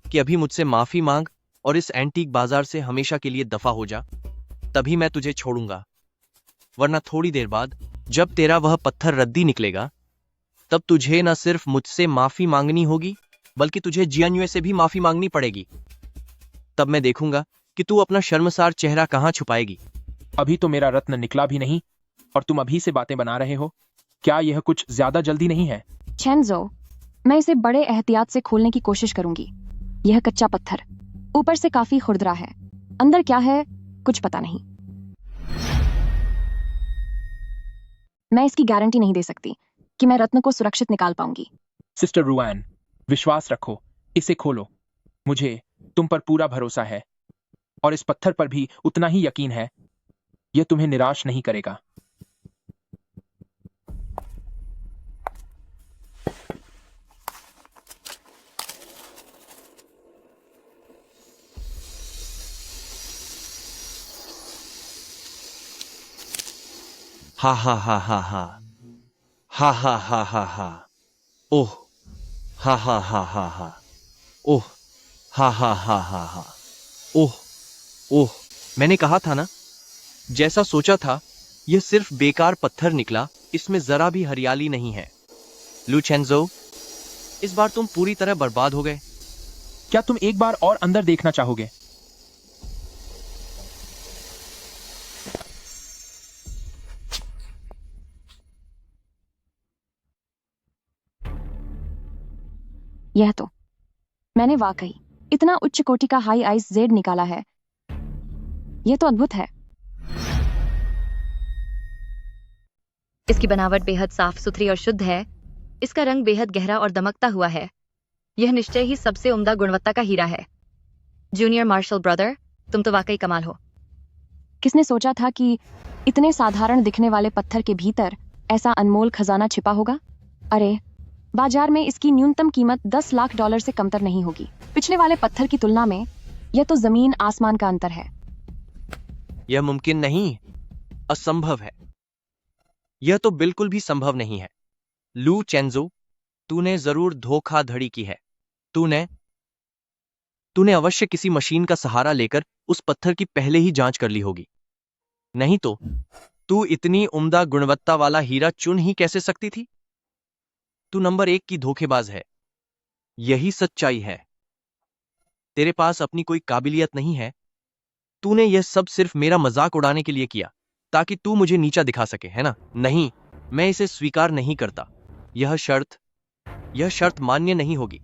कि अभी मुझसे माफी मांग और इस एंटीक बाजार से हमेशा के लिए दफा हो जा, तभी मैं तुझे छोड़ूंगा। वरना थोड़ी देर बाद जब तेरा वह पत्थर रद्दी निकलेगा, तब तुझे न सिर्फ मुझसे माफी मांगनी होगी, बल्कि तुझे जियान युए से भी माफी मांगनी पड़ेगी। तब मैं देखूंगा कि तू अपना शर्मसार चेहरा कहां छुपाएगी। अभी तो मेरा रत्न निकला भी नहीं और तुम अभी से बातें बना रहे हो। क्या यह कुछ ज्यादा जल्दी नहीं है? चेंजो, मैं इसे बड़े एहतियात से खोलने की कोशिश करूंगी। यह कच्चा पत्थर ऊपर से काफी खुरदरा है, अंदर क्या है कुछ पता नहीं। मैं इसकी गारंटी नहीं दे सकती कि मैं रत्न को सुरक्षित निकाल पाऊंगी। सिस्टर रुआन, विश्वास रखो, इसे खोलो। मुझे तुम पर पूरा भरोसा है और इस पत्थर पर भी उतना ही यकीन है। यह तुम्हें निराश नहीं करेगा। हा हा हा हा हा हा हा हा हा हा ओह हा हा हा हा हा ओह हा हा हा हा हा ओह ओह। मैंने कहा था ना, जैसा सोचा था, यह सिर्फ बेकार पत्थर निकला। इसमें जरा भी हरियाली नहीं है। लू चेंजो, इस बार तुम पूरी तरह बर्बाद हो गए। क्या तुम एक बार और अंदर देखना चाहोगे? यह तो मैंने वाकई इतना उच्च कोटि का हाई आइस जेड निकाला है। यह तो अद्भुत है। इसकी बनावट बेहद साफ सुथरी और शुद्ध है। इसका रंग बेहद गहरा और दमकता हुआ है। यह निश्चय ही सबसे उम्दा गुणवत्ता का हीरा है। जूनियर मार्शल ब्रदर, तुम तो वाकई कमाल हो। किसने सोचा था कि इतने साधारण दिखने वाले पत्थर के भीतर ऐसा अनमोल खजाना छिपा होगा? अरे, बाजार में इसकी न्यूनतम कीमत 10 लाख डॉलर से कमतर नहीं होगी। पिछले वाले पत्थर की तुलना में यह तो जमीन आसमान का अंतर है। यह मुमकिन नहीं, असंभव है। यह तो बिल्कुल भी संभव नहीं है। लू चेंजो, तूने जरूर धोखाधड़ी की है। तूने अवश्य किसी मशीन का सहारा लेकर उस पत्थर की पहले ही जांच कर ली होगी। नहीं तो तू इतनी उम्दा गुणवत्ता वाला हीरा चुन ही कैसे सकती थी? तू नंबर 1 की धोखेबाज है। यही सच्चाई है। तेरे पास अपनी कोई काबिलियत नहीं है। तूने यह सब सिर्फ मेरा मजाक उड़ाने के लिए किया, ताकि तू मुझे नीचा दिखा सके, है ना? नहीं, मैं इसे स्वीकार नहीं करता। यह शर्त मान्य नहीं होगी।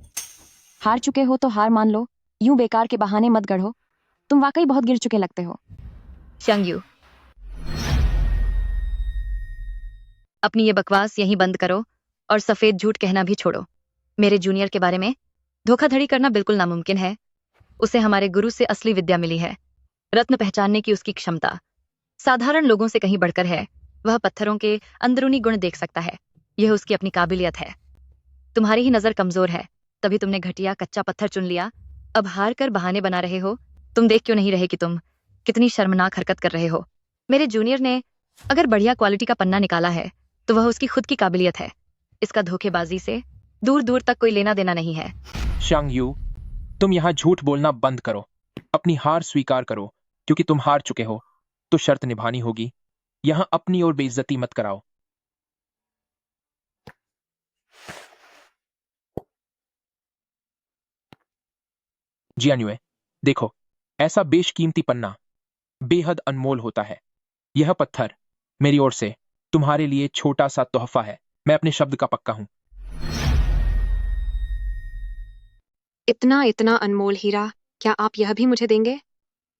हार चुके हो तो हार मान लो। यूं बेकार के बहाने मत गढ़ो। तुम वाकई बहुत गिर चुके लगते हो। शंग यू, अपनी ये बकवास यहीं बंद करो और सफेद झूठ कहना भी छोड़ो। मेरे जूनियर के बारे में धोखाधड़ी करना बिल्कुल नामुमकिन है। उसे हमारे गुरु से असली विद्या मिली है। रत्न पहचानने की उसकी क्षमता साधारण लोगों से कहीं बढ़कर है। वह पत्थरों के अंदरूनी गुण देख सकता है। यह उसकी अपनी काबिलियत है। तुम्हारी ही नजर कमजोर है, तभी तुमने घटिया कच्चा पत्थर चुन लिया। अब हार कर बहाने बना रहे हो। तुम देख क्यों नहीं रहे कि तुम कितनी शर्मनाक हरकत कर रहे हो? मेरे जूनियर ने अगर बढ़िया क्वालिटी का पन्ना निकाला है तो वह उसकी खुद की काबिलियत है। इसका धोखेबाजी से दूर दूर तक कोई लेना देना नहीं है। शांग यू, तुम यहाँ झूठ बोलना बंद करो। अपनी हार स्वीकार करो। क्योंकि तुम हार चुके हो तो शर्त निभानी होगी। यहाँ अपनी ओर बेइज्जती मत कराओ। जियान्युए, देखो, ऐसा बेशकीमती पन्ना बेहद अनमोल होता है। यह पत्थर मेरी ओर से तुम्हारे लिए छोटा सा तोहफा है। मैं अपने शब्द का पक्का हूं। इतना इतना अनमोल हीरा, क्या आप यह भी मुझे देंगे?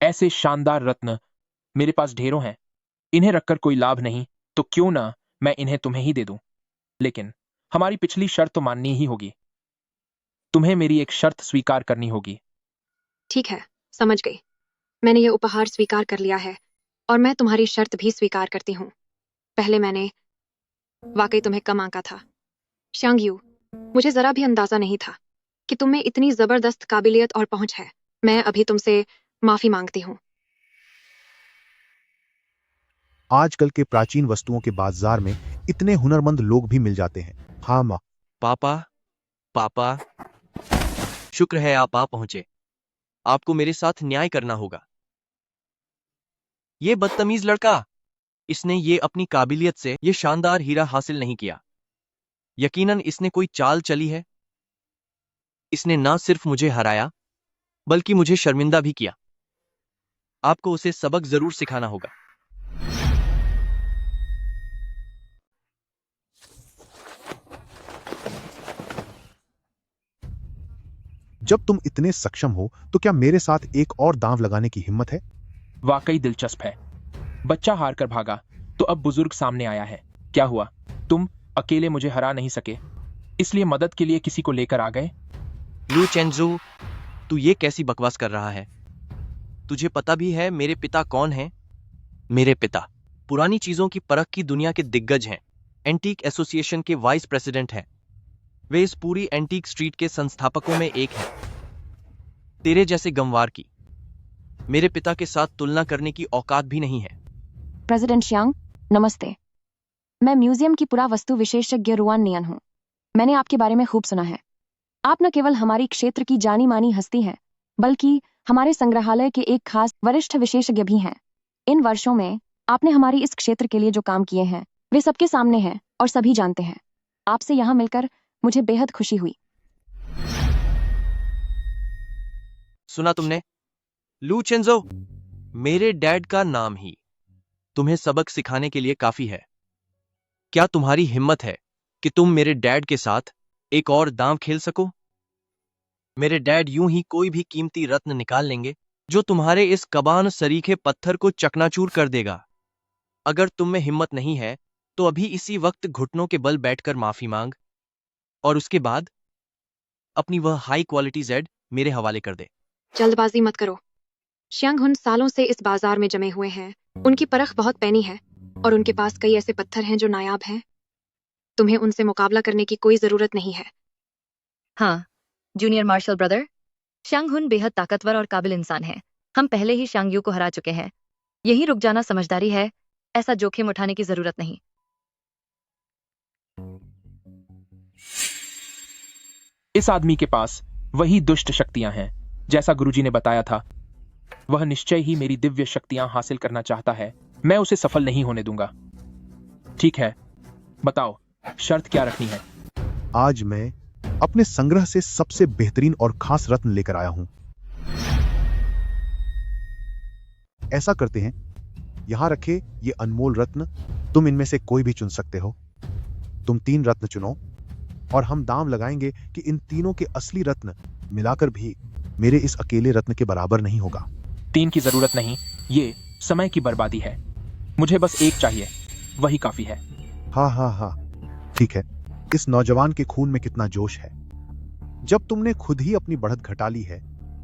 ऐसे शानदार रत्न मेरे पास ढेरों हैं। इन्हें रखकर कोई लाभ नहीं, तो क्यों ना मैं इन्हें तुम्हें ही दे दूं। लेकिन हमारी पिछली शर्त तो माननी ही होगी। तुम्हें मेरी एक शर्त स्वीकार करनी होगी। ठीक है, समझ गई। मैंने यह उपहार स्वीकार कर लिया है और मैं तुम्हारी शर्त भी स्वीकार करती हूँ। पहले मैंने वाकई तुम्हें कम आंका था। शांग यू, मुझे जरा भी अंदाजा नहीं था कि तुम में इतनी जबरदस्त काबिलियत और पहुंच है। मैं अभी तुमसे माफी मांगती हूँ। आजकल के प्राचीन वस्तुओं के बाजार में इतने हुनरमंद लोग भी मिल जाते हैं। हाँ माँ। पापा, शुक्र है आप आ पहुंचे। आपको मेरे साथ न्याय करना होगा। ये बदतमीज लड़का, इसने ये अपनी काबिलियत से ये शानदार हीरा हासिल नहीं किया। यकीनन इसने कोई चाल चली है। इसने ना सिर्फ मुझे हराया, बल्कि मुझे शर्मिंदा भी किया। आपको उसे सबक जरूर सिखाना होगा। जब तुम इतने सक्षम हो तो क्या मेरे साथ एक और दांव लगाने की हिम्मत है? वाकई दिलचस्प है। बच्चा हार कर भागा तो अब बुजुर्ग सामने आया है। क्या हुआ? तुम अकेले मुझे हरा नहीं सके, इसलिए मदद के लिए किसी को लेकर आ गए? लू चेंजू, तू ये कैसी बकवास कर रहा है? तुझे पता भी है मेरे पिता कौन हैं? मेरे पिता पुरानी चीजों की परख की दुनिया के दिग्गज हैं। एंटीक एसोसिएशन के वाइस प्रेसिडेंट हैं। वे इस पूरी एंटीक स्ट्रीट के संस्थापकों में एक हैं। तेरे जैसे गंवार की मेरे पिता के साथ तुलना करने की औकात भी नहीं है। प्रेसिडेंट श्यांग, नमस्ते। मैं म्यूजियम की पुरावस्तु विशेषज्ञ रुआन नियन हूँ। मैंने आपके बारे में खूब सुना है। आप न केवल हमारी क्षेत्र की जानी मानी हस्ती हैं, बल्कि हमारे संग्रहालय के एक खास वरिष्ठ विशेषज्ञ भी हैं। इन वर्षों में आपने हमारी इस क्षेत्र के लिए जो काम किए हैं वे सबके सामने हैं और सभी जानते हैं। आपसे यहाँ मिलकर मुझे बेहद खुशी हुई। सुना तुमने? लू चेंजो, मेरे डैड का नाम ही तुम्हें सबक सिखाने के लिए काफी है। क्या तुम्हारी हिम्मत है कि तुम मेरे डैड के साथ एक और दांव खेल सको? मेरे डैड यूं ही कोई भी कीमती रत्न निकाल लेंगे जो तुम्हारे इस कबान सरीखे पत्थर को चकनाचूर कर देगा। अगर तुम में हिम्मत नहीं है तो अभी इसी वक्त घुटनों के बल बैठकर माफी मांग और उसके बाद अपनी वह हाई क्वालिटी जेड मेरे हवाले कर दे। जल्दबाजी मत करो। श्यांगहुन सालों से इस बाजार में जमे हुए हैं। उनकी परख बहुत पैनी है और उनके पास कई ऐसे पत्थर हैं जो नायाब हैं। तुम्हें उनसे मुकाबला करने की कोई जरूरत नहीं है। हाँ, जूनियर मार्शल ब्रदर, शांगहुन बेहद ताकतवर और काबिल इंसान है। हम पहले ही शांगयू को हरा चुके हैं। यहीं रुक जाना समझदारी है, ऐसा जोखिम उठाने की जरूरत नहीं। इस आदमी के पास वही दुष्ट शक्तियां हैं जैसा गुरुजी ने बताया था। वह निश्चय ही मेरी दिव्य शक्तियां हासिल करना चाहता है। मैं उसे सफल नहीं होने दूंगा। ठीक है, बताओ शर्त क्या रखनी है? आज मैं अपने संग्रह से सबसे बेहतरीन और खास रत्न लेकर आया हूं। ऐसा करते हैं, यहां रखे ये अनमोल रत्न, तुम इनमें से कोई भी चुन सकते हो। तुम 3 रत्न चुनो और हम दाम लगाएंगे कि इन तीनों के असली रत्न मिलाकर भी मेरे इस अकेले रत्न के बराबर नहीं होगा। 3 की जरूरत नहीं, ये समय की बर्बादी है। मुझे बस 1 चाहिए, वही काफी है। हाँ, ठीक है। इस नौजवान के खून में कितना जोश है। जब तुमने खुद ही अपनी बढ़त घटा ली है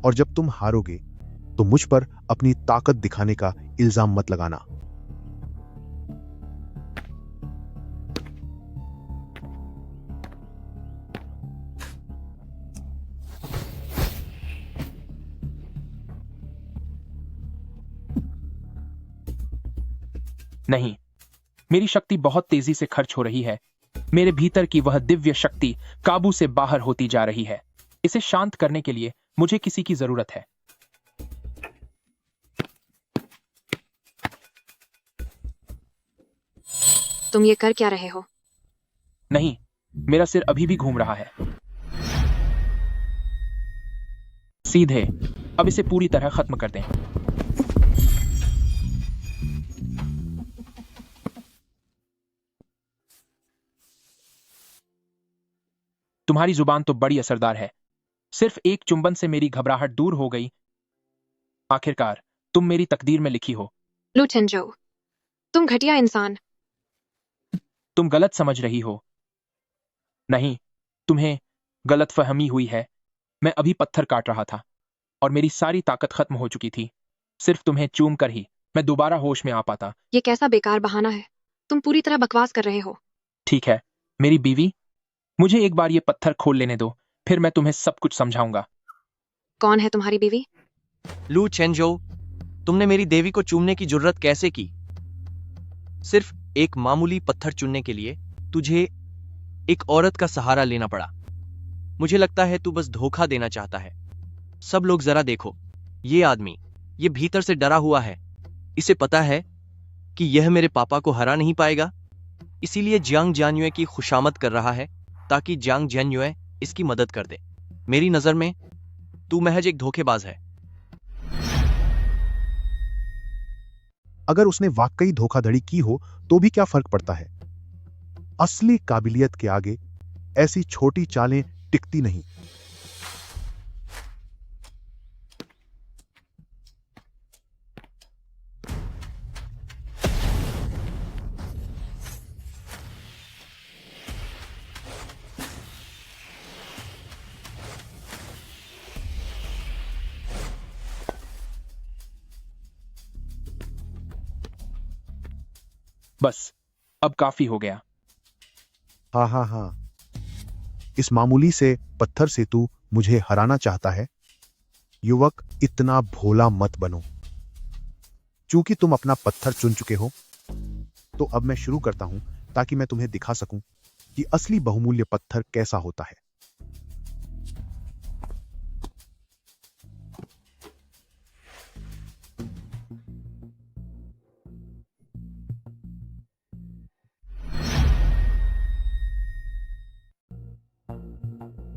और जब तुम हारोगे तो मुझ पर अपनी ताकत दिखाने का इल्जाम मत लगाना। नहीं, मेरी शक्ति बहुत तेजी से खर्च हो रही है। मेरे भीतर की वह दिव्य शक्ति काबू से बाहर होती जा रही है। इसे शांत करने के लिए मुझे किसी की जरूरत है। तुम ये कर क्या रहे हो? नहीं, मेरा सिर अभी भी घूम रहा है। सीधे अब इसे पूरी तरह खत्म कर दें। तुम्हारी जुबान तो बड़ी असरदार है। सिर्फ एक चुंबन से मेरी घबराहट दूर हो गई। आखिरकार तुम मेरी तकदीर में लिखी हो। लू चेंजो, तुम घटिया इंसान। तुम गलत समझ रही हो। नहीं, तुम्हें गलतफहमी हुई है। मैं अभी पत्थर काट रहा था और मेरी सारी ताकत खत्म हो चुकी थी। सिर्फ तुम्हें चूम कर ही मैं दोबारा होश में आ पाता। ये कैसा बेकार बहाना है? तुम पूरी तरह बकवास कर रहे हो। ठीक है, मेरी बीवी, मुझे एक बार ये पत्थर खोल लेने दो, फिर मैं तुम्हें सब कुछ समझाऊंगा। कौन है तुम्हारी बीवी? लू चेंजो, तुमने मेरी देवी को चूमने की जुर्रत कैसे की? सिर्फ एक मामूली पत्थर चुनने के लिए तुझे एक औरत का सहारा लेना पड़ा। मुझे लगता है तू बस धोखा देना चाहता है। सब लोग जरा देखो, ये आदमी, ये भीतर से डरा हुआ है। इसे पता है कि यह मेरे पापा को हरा नहीं पाएगा, इसीलिए जियांग जियान्युए की खुशामद कर रहा है ताकि जियांग जियान्युए इसकी मदद कर दे। मेरी नजर में तू महज एक धोखेबाज है। अगर उसने वाकई धोखाधड़ी की हो तो भी क्या फर्क पड़ता है? असली काबिलियत के आगे ऐसी छोटी चालें टिकती नहीं। बस, अब काफी हो गया। हाँ, इस मामूली से पत्थर से तू मुझे हराना चाहता है? युवक, इतना भोला मत बनो। चूंकि तुम अपना पत्थर चुन चुके हो, तो अब मैं शुरू करता हूं ताकि मैं तुम्हें दिखा सकूं कि असली बहुमूल्य पत्थर कैसा होता है।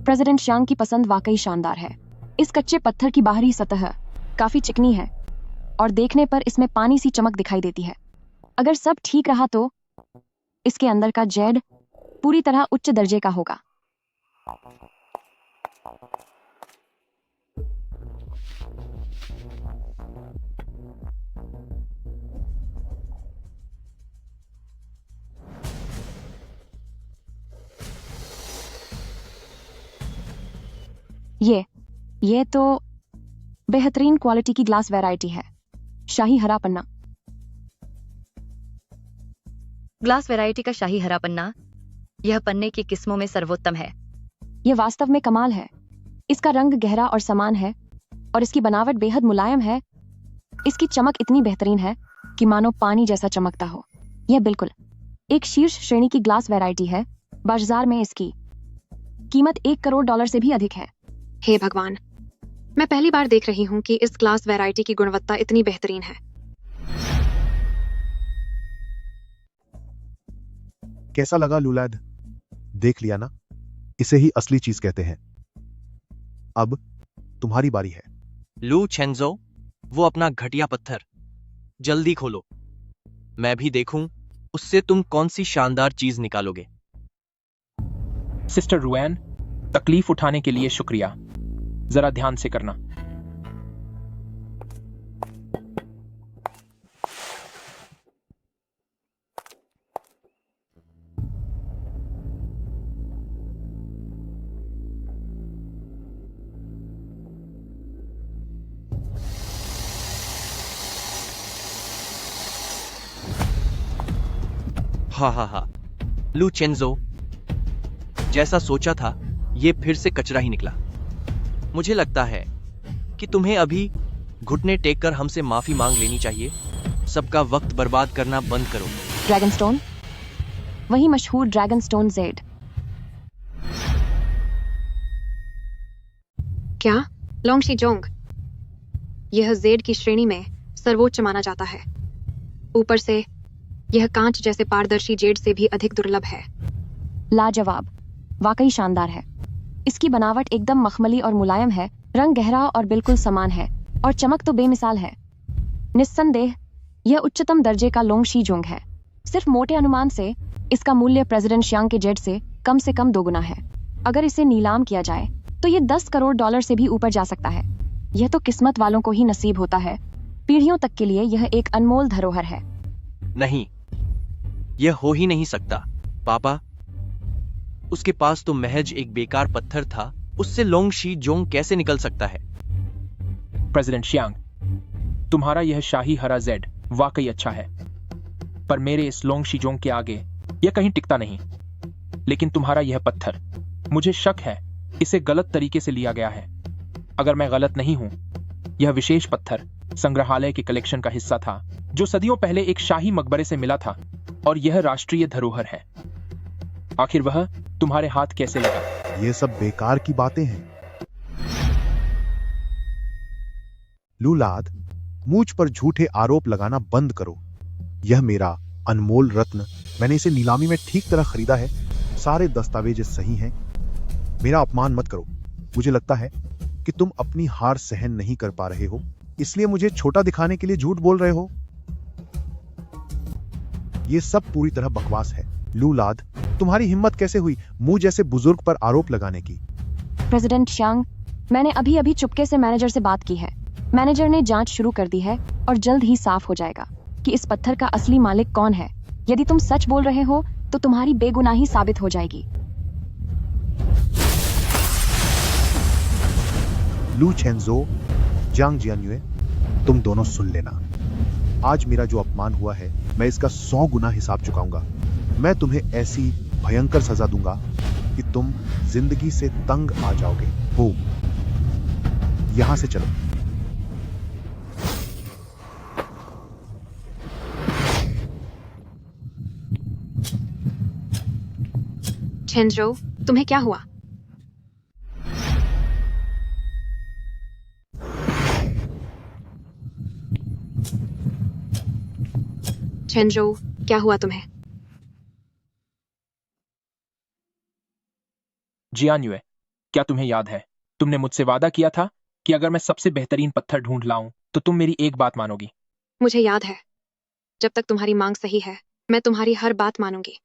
प्रेसिडेंट शांग की पसंद वाकई शानदार है। इस कच्चे पत्थर की बाहरी सतह काफी चिकनी है और देखने पर इसमें पानी सी चमक दिखाई देती है। अगर सब ठीक रहा तो इसके अंदर का जेड पूरी तरह उच्च दर्जे का होगा। ये तो बेहतरीन क्वालिटी की ग्लास वैरायटी है। शाही हरा पन्ना। ग्लास वैरायटी का शाही हरा पन्ना यह पन्ने की किस्मों में सर्वोत्तम है। यह वास्तव में कमाल है। इसका रंग गहरा और समान है और इसकी बनावट बेहद मुलायम है। इसकी चमक इतनी बेहतरीन है कि मानो पानी जैसा चमकता हो। यह बिल्कुल एक शीर्ष श्रेणी की ग्लास वैरायटी है। बाजार में इसकी कीमत $1 करोड़ से भी अधिक है। हे भगवान, मैं पहली बार देख रही हूँ कि इस ग्लास वैरायटी की गुणवत्ता इतनी बेहतरीन है। कैसा लगा लूलाद? देख लिया ना, इसे ही असली चीज कहते हैं। अब तुम्हारी बारी है। लू चेंजो, वो अपना घटिया पत्थर जल्दी खोलो। मैं भी देखूं उससे तुम कौन सी शानदार चीज निकालोगे। सिस्टर रुएन, तकलीफ उठाने के लिए शुक्रिया। जरा ध्यान से करना। हा लू चेंजो, जैसा सोचा था ये फिर से कचरा ही निकला। मुझे लगता है कि तुम्हें अभी घुटने टेक कर हमसे माफी मांग लेनी चाहिए। सबका वक्त बर्बाद करना बंद करो। ड्रैगन स्टोन, वही मशहूर ड्रैगन स्टोन जेड। क्या? लोंग शीजोंग, यह जेड की श्रेणी में सर्वोच्च माना जाता है। ऊपर से यह कांच जैसे पारदर्शी जेड से भी अधिक दुर्लभ है। लाजवाब, वाकई शानदार है। इसकी बनावट एकदम मखमली और मुलायम है। रंग गहरा और बिल्कुल समान है और चमक तो बेमिसाल है। निस्संदेह यह उच्चतम दर्जे का लोंग शीजोंग है। सिर्फ मोटे अनुमान से इसका मूल्य प्रेसिडेंट शियांग के जेड से कम 2 गुना है। अगर इसे नीलाम किया जाए तो यह $10 करोड़ से भी ऊपर जा सकता है। यह तो किस्मत वालों को ही नसीब होता है। पीढ़ियों तक के लिए यह एक अनमोल धरोहर है। नहीं, यह हो ही नहीं सकता पापा। उसके पास तो महज एक बेकार पत्थर था। उससे लोंग शी जोंग कैसे निकल सकता है? प्रेसिडेंट शियांग, तुम्हारा यह शाही हरा जेड वाकई अच्छा है, पर मेरे इस लोंग शीजोंग के आगे यह कहीं टिकता नहीं। लेकिन तुम्हारा यह पत्थर, मुझे शक है इसे गलत तरीके से लिया गया है। अगर मैं गलत नहीं हूं, यह विशेष पत्थर संग्रहालय के कलेक्शन का हिस्सा था जो सदियों पहले एक शाही मकबरे से मिला था, और यह राष्ट्रीय धरोहर है। आखिर वह तुम्हारे हाथ कैसे लगा? ये सब बेकार की बातें हैं। लूलाद, मुझ पर झूठे आरोप लगाना बंद करो। यह मेरा अनमोल रत्न, मैंने इसे नीलामी में ठीक तरह खरीदा है। सारे दस्तावेज सही हैं। मेरा अपमान मत करो। मुझे लगता है कि तुम अपनी हार सहन नहीं कर पा रहे हो, इसलिए मुझे छोटा दिखाने के लिए झूठ बोल रहे हो। ये सब पूरी तरह बकवास है। लूलाद, तुम्हारी हिम्मत कैसे हुई मुझ जैसे बुजुर्ग पर आरोप लगाने की? प्रेसिडेंट शियांग, मैंने अभी चुपके से मैनेजर से बात की है। मैनेजर ने जांच शुरू कर दी है और जल्द ही साफ हो जाएगा कि इस पत्थर का असली मालिक कौन है। यदि तुम सच बोल रहे हो तो तुम्हारी बेगुनाही साबित हो जाएगी। लू चेंजो, जांग जियान्युए, तुम दोनों सुन लेना। आज मेरा जो अपमान हुआ है, मैं इसका 100 गुना हिसाब चुकाऊंगा। मैं तुम्हें ऐसी भयंकर सजा दूंगा कि तुम जिंदगी से तंग आ जाओगे। हो, यहां से चलो। चेंजो, तुम्हें क्या हुआ? चेंजो, क्या हुआ तुम्हें? जियान्युए, क्या तुम्हें याद है तुमने मुझसे वादा किया था कि अगर मैं सबसे बेहतरीन पत्थर ढूंढ लाऊं तो तुम मेरी एक बात मानोगी? मुझे याद है। जब तक तुम्हारी मांग सही है, मैं तुम्हारी हर बात मानूंगी।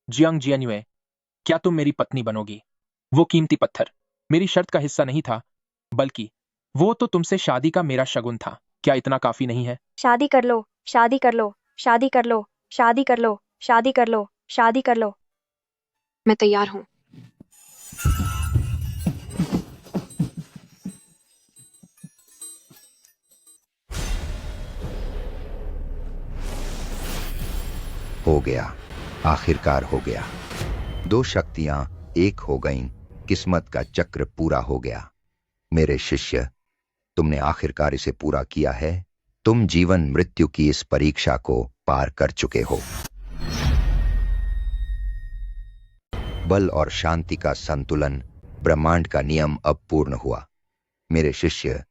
जियांग जियान्युए, क्या तुम मेरी पत्नी बनोगी? वो कीमती पत्थर मेरी शर्त का हिस्सा नहीं था, बल्कि वो तो तुमसे शादी का मेरा शगुन था। क्या इतना काफी नहीं है? शादी कर लो, शादी कर लो, शादी कर लो, शादी कर लो, शादी कर लो, शादी कर लो। मैं तैयार हूं। हो गया, आखिरकार हो गया। दो शक्तियां एक हो गईं, किस्मत का चक्र पूरा हो गया। मेरे शिष्य, तुमने आखिरकार इसे पूरा किया है। तुम जीवन मृत्यु की इस परीक्षा को पार कर चुके हो। बल और शांति का संतुलन, ब्रह्मांड का नियम अब पूर्ण हुआ। मेरे शिष्य,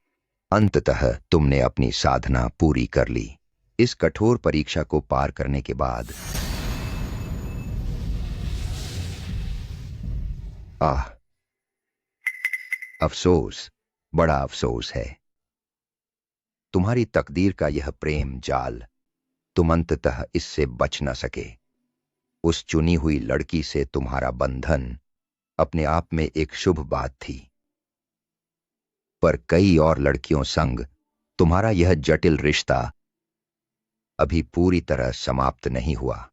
अंततः तुमने अपनी साधना पूरी कर ली। इस कठोर परीक्षा को पार करने के बाद अफसोस, बड़ा अफसोस है। तुम्हारी तकदीर का यह प्रेम जाल, तुम अंततः इससे बच न सके। उस चुनी हुई लड़की से तुम्हारा बंधन अपने आप में एक शुभ बात थी, पर कई और लड़कियों संग तुम्हारा यह जटिल रिश्ता अभी पूरी तरह समाप्त नहीं हुआ।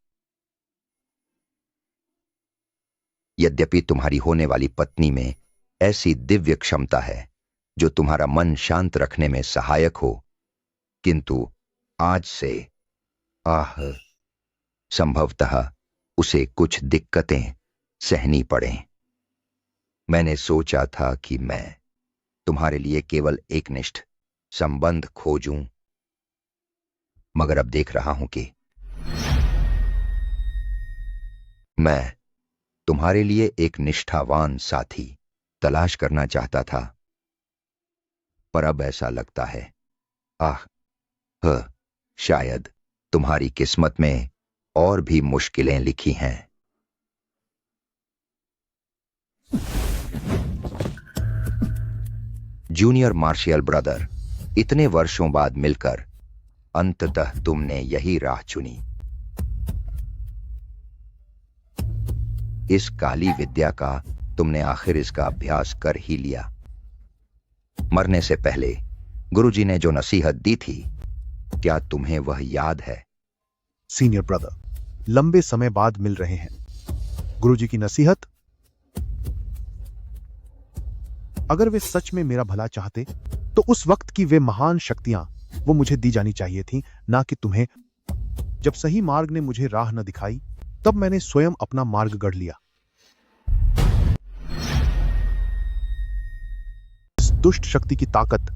यद्यपि तुम्हारी होने वाली पत्नी में ऐसी दिव्य क्षमता है जो तुम्हारा मन शांत रखने में सहायक हो, किंतु आज से संभवतः उसे कुछ दिक्कतें सहनी पड़ें। मैंने सोचा था कि मैं तुम्हारे लिए केवल एकनिष्ठ संबंध खोजूं, मगर अब देख रहा हूं कि मैं तुम्हारे लिए एक निष्ठावान साथी तलाश करना चाहता था, पर अब ऐसा लगता है शायद तुम्हारी किस्मत में और भी मुश्किलें लिखी हैं। जूनियर मार्शियल ब्रदर, इतने वर्षों बाद मिलकर अंततः तुमने यही राह चुनी। इस काली विद्या का तुमने आखिर इसका अभ्यास कर ही लिया। मरने से पहले गुरुजी ने जो नसीहत दी थी, क्या तुम्हें वह याद है? सीनियर ब्रदर, लंबे समय बाद मिल रहे हैं। गुरुजी की नसीहत? अगर वे सच में मेरा भला चाहते तो उस वक्त की वे महान शक्तियां वो मुझे दी जानी चाहिए थी, ना कि तुम्हें। जब सही मार्ग ने मुझे राह न दिखाई, तब मैंने स्वयं अपना मार्ग गढ़ लिया। इस दुष्ट शक्ति की ताकत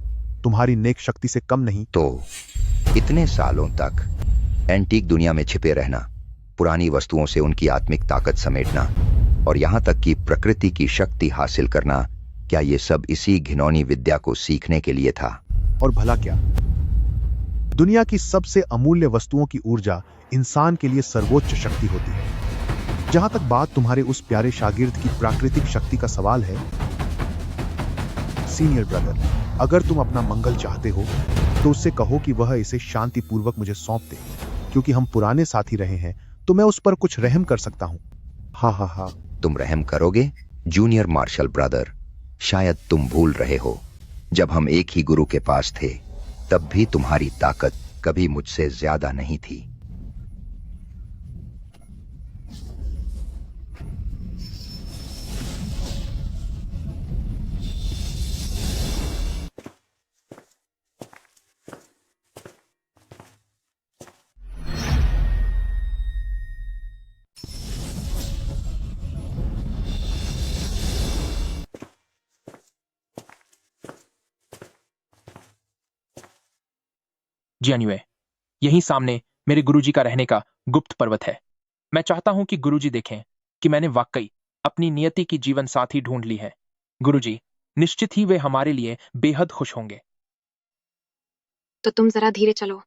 तुम्हारी नेक शक्ति से कम नहीं। तो इतने सालों तक एंटीक दुनिया में छिपे रहना, पुरानी वस्तुओं से उनकी आत्मिक ताकत समेटना और यहां तक कि प्रकृति की शक्ति हासिल करना, क्या ये सब इसी घिनौनी विद्या को सीखने के लिए था? और भला क्या, दुनिया की सबसे अमूल्य वस्तुओं की ऊर्जा इंसान के लिए सर्वोच्च शक्ति होती है। जहां तक बात तुम्हारे उस प्यारे शागिर्द की प्राकृतिक शक्ति का सवाल है, सीनियर ब्रदर, अगर तुम अपना मंगल चाहते हो तो उससे कहो कि वह इसे शांतिपूर्वक मुझे सौंप दे। क्योंकि हम पुराने साथी रहे हैं तो मैं उस पर कुछ रहम कर सकता हूं। हा। तुम रहम करोगे? जूनियर मार्शल ब्रदर, शायद तुम भूल रहे हो, जब हम एक ही गुरु के पास थे तब भी तुम्हारी ताकत कभी मुझसे ज्यादा नहीं थी। जियान्युए, यहीं सामने मेरे गुरुजी का रहने का गुप्त पर्वत है। मैं चाहता हूं कि गुरुजी देखें कि मैंने वाकई अपनी नियति की जीवन साथी ढूंढ ली है। गुरुजी, निश्चित ही वे हमारे लिए बेहद खुश होंगे। तो तुम जरा धीरे चलो।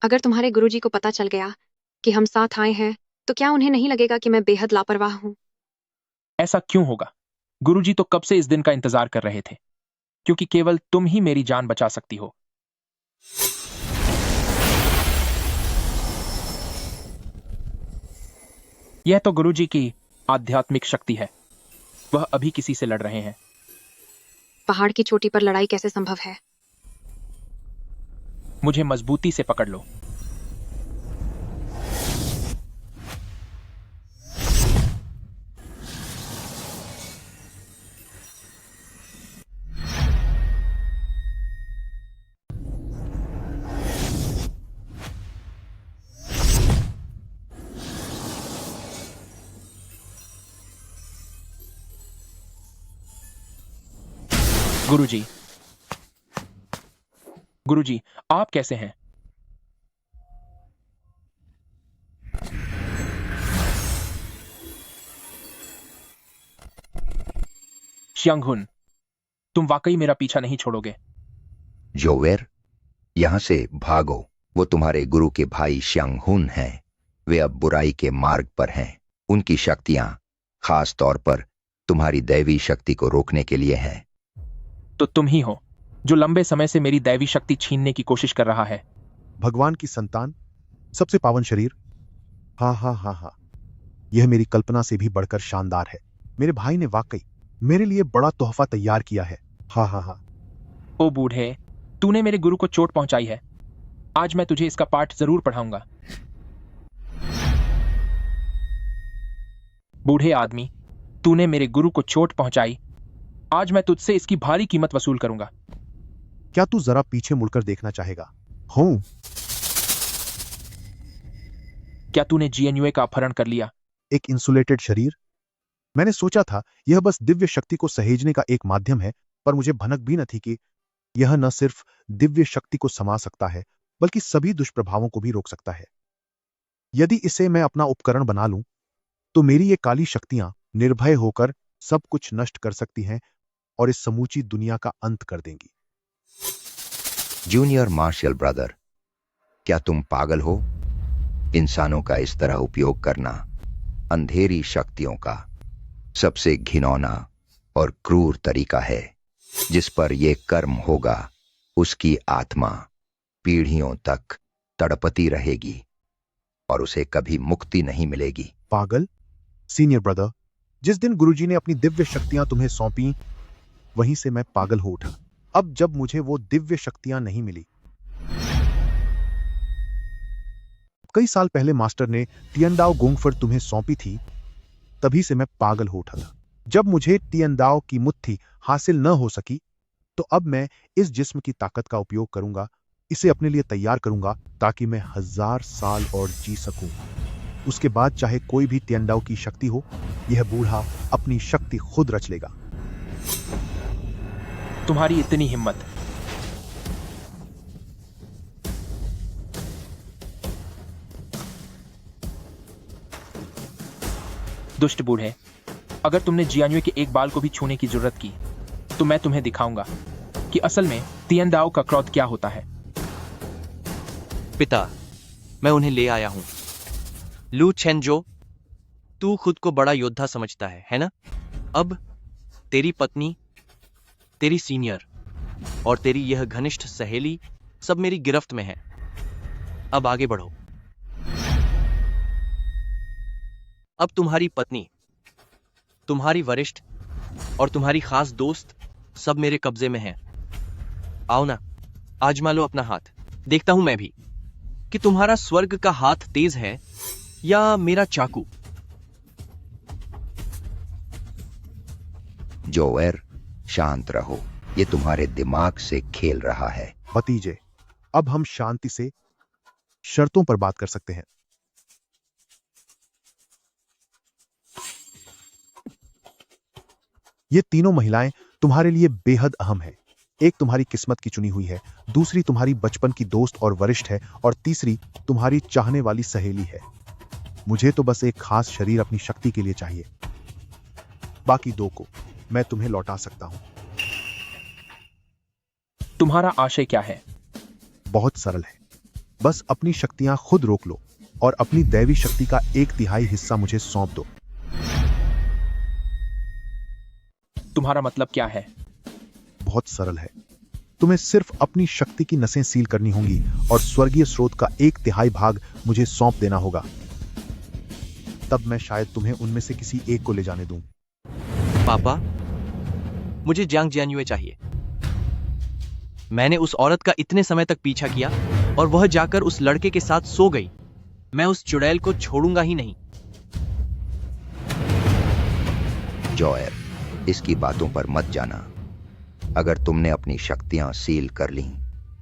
अगर तुम्हारे गुरुजी को पता चल गया कि हम साथ आए हैं, तो क्या उन्हें नहीं लगेगा कि मैं बेहद लापरवाह हूं? ऐसा क्यों होगा? गुरुजी तो कब से इस दिन का इंतजार कर रहे थे, क्योंकि केवल तुम ही मेरी जान बचा सकती हो। यह तो गुरुजी की आध्यात्मिक शक्ति है। वह अभी किसी से लड़ रहे हैं। पहाड़ की चोटी पर लड़ाई कैसे संभव है? मुझे मजबूती से पकड़ लो। गुरुजी, गुरुजी, आप कैसे हैं? श्यांगहुन, तुम वाकई मेरा पीछा नहीं छोड़ोगे? जोवेर, यहां से भागो। वो तुम्हारे गुरु के भाई श्यांगहुन हैं। वे अब बुराई के मार्ग पर हैं। उनकी शक्तियां खास तौर पर तुम्हारी दैवी शक्ति को रोकने के लिए हैं। तो तुम ही हो जो लंबे समय से मेरी दैवी शक्ति छीनने की कोशिश कर रहा है। भगवान की संतान, सबसे पावन शरीर। हाँ हाँ हाँ हाँ, यह मेरी कल्पना से भी बढ़कर शानदार है। मेरे भाई ने वाकई मेरे लिए बड़ा तोहफा तैयार किया है। हाँ हाँ हाँ। ओ बूढ़े, तूने मेरे गुरु को चोट पहुंचाई है। आज मैं तुझे इसका पाठ जरूर पढ़ाऊंगा। बूढ़े आदमी, तूने मेरे गुरु को चोट पहुंचाई। आज मैं तुझसे इसकी भारी कीमत वसूल करूंगा। क्या तू जरा पीछे मुड़कर देखना चाहेगा? हूं। क्या तूने जीएनयूए का अपहरण कर लिया? एक इंसुलेटेड शरीर? मैंने सोचा था यह बस दिव्य शक्ति को सहेजने का एक माध्यम है, पर मुझे भनक भी न थी कि यह न सिर्फ दिव्य शक्ति को समा सकता है, बल्कि सभी दुष्प्रभावों को भी रोक सकता है। यदि इसे मैं अपना उपकरण बना लूं, तो मेरी ये काली शक्तियां निर्भय होकर सब कुछ नष्ट कर सकती हैं और इस समूची दुनिया का अंत कर देंगी। जूनियर मार्शल ब्रदर, क्या तुम पागल हो? इंसानों का इस तरह उपयोग करना अंधेरी शक्तियों का सबसे घिनौना और क्रूर तरीका है। जिस पर यह कर्म होगा, उसकी आत्मा पीढ़ियों तक तड़पती रहेगी और उसे कभी मुक्ति नहीं मिलेगी। पागल? सीनियर ब्रदर, जिस दिन गुरुजी ने अपनी दिव्य शक्तियां तुम्हें सौंपी, वहीं से मैं पागल हो उठा। अब जब मुझे वो दिव्य शक्तियां नहीं मिली, कई साल पहले मास्टर ने टियनडाओ गोंगफर तुम्हें सौंपी थी, तभी से मैं पागल हो उठा था। जब मुझे टियनडाओ की मुट्ठी हासिल न हो सकी, तो अब मैं इस जिस्म की ताकत का उपयोग करूंगा, इसे अपने लिए तैयार करूंगा, ताकि मैं 1000 साल और जी सकूं। उसके बाद चाहे कोई भी टियनडाओ की शक्ति हो, यह बूढ़ा अपनी शक्ति खुद रच लेगा। तुम्हारी इतनी हिम्मत! दुष्ट बूढ़े, अगर तुमने जियान्युए के एक बाल को भी छूने की जरूरत की, तो मैं तुम्हें दिखाऊंगा कि असल में तियनदाओ का क्रोध क्या होता है। पिता, मैं उन्हें ले आया हूं। लू छेनजो, तू खुद को बड़ा योद्धा समझता है ना? अब तेरी पत्नी, तेरी सीनियर और तेरी यह घनिष्ठ सहेली सब मेरी गिरफ्त में है। अब आगे बढ़ो। अब तुम्हारी पत्नी, तुम्हारी वरिष्ठ और तुम्हारी खास दोस्त सब मेरे कब्जे में हैं। आओ ना, आजमा लो अपना हाथ। देखता हूं मैं भी कि तुम्हारा स्वर्ग का हाथ तेज है या मेरा चाकू। जोवेर, शांत रहो। ये तुम्हारे दिमाग से खेल रहा है। भतीजे, अब हम शांति से शर्तों पर बात कर सकते हैं। ये तीनों महिलाएं तुम्हारे लिए बेहद अहम है। एक तुम्हारी किस्मत की चुनी हुई है, दूसरी तुम्हारी बचपन की दोस्त और वरिष्ठ है, और तीसरी तुम्हारी चाहने वाली सहेली है। मुझे तो बस एक खास शरीर अपनी शक्ति के लिए चाहिए। बाकी दो को मैं तुम्हें लौटा सकता हूं। तुम्हारा आशय क्या है? बहुत सरल है। बस अपनी शक्तियां खुद रोक लो और अपनी दैवी शक्ति का 1/3 हिस्सा मुझे सौंप दो। तुम्हारा मतलब क्या है? बहुत सरल है। तुम्हें सिर्फ अपनी शक्ति की नसें सील करनी होंगी और स्वर्गीय स्रोत का 1/3 भाग मुझे सौंप देना होगा। तब मैं शायद तुम्हें उनमें से किसी एक को ले जाने दूं। पापा, मुझे जियांग जियान्युए चाहिए। मैंने उस औरत का इतने समय तक पीछा किया और वह जाकर उस लड़के के साथ सो गई। मैं उस चुड़ैल को छोड़ूंगा ही नहीं। जोएर, इसकी बातों पर मत जाना। अगर तुमने अपनी शक्तियां सील कर लीं,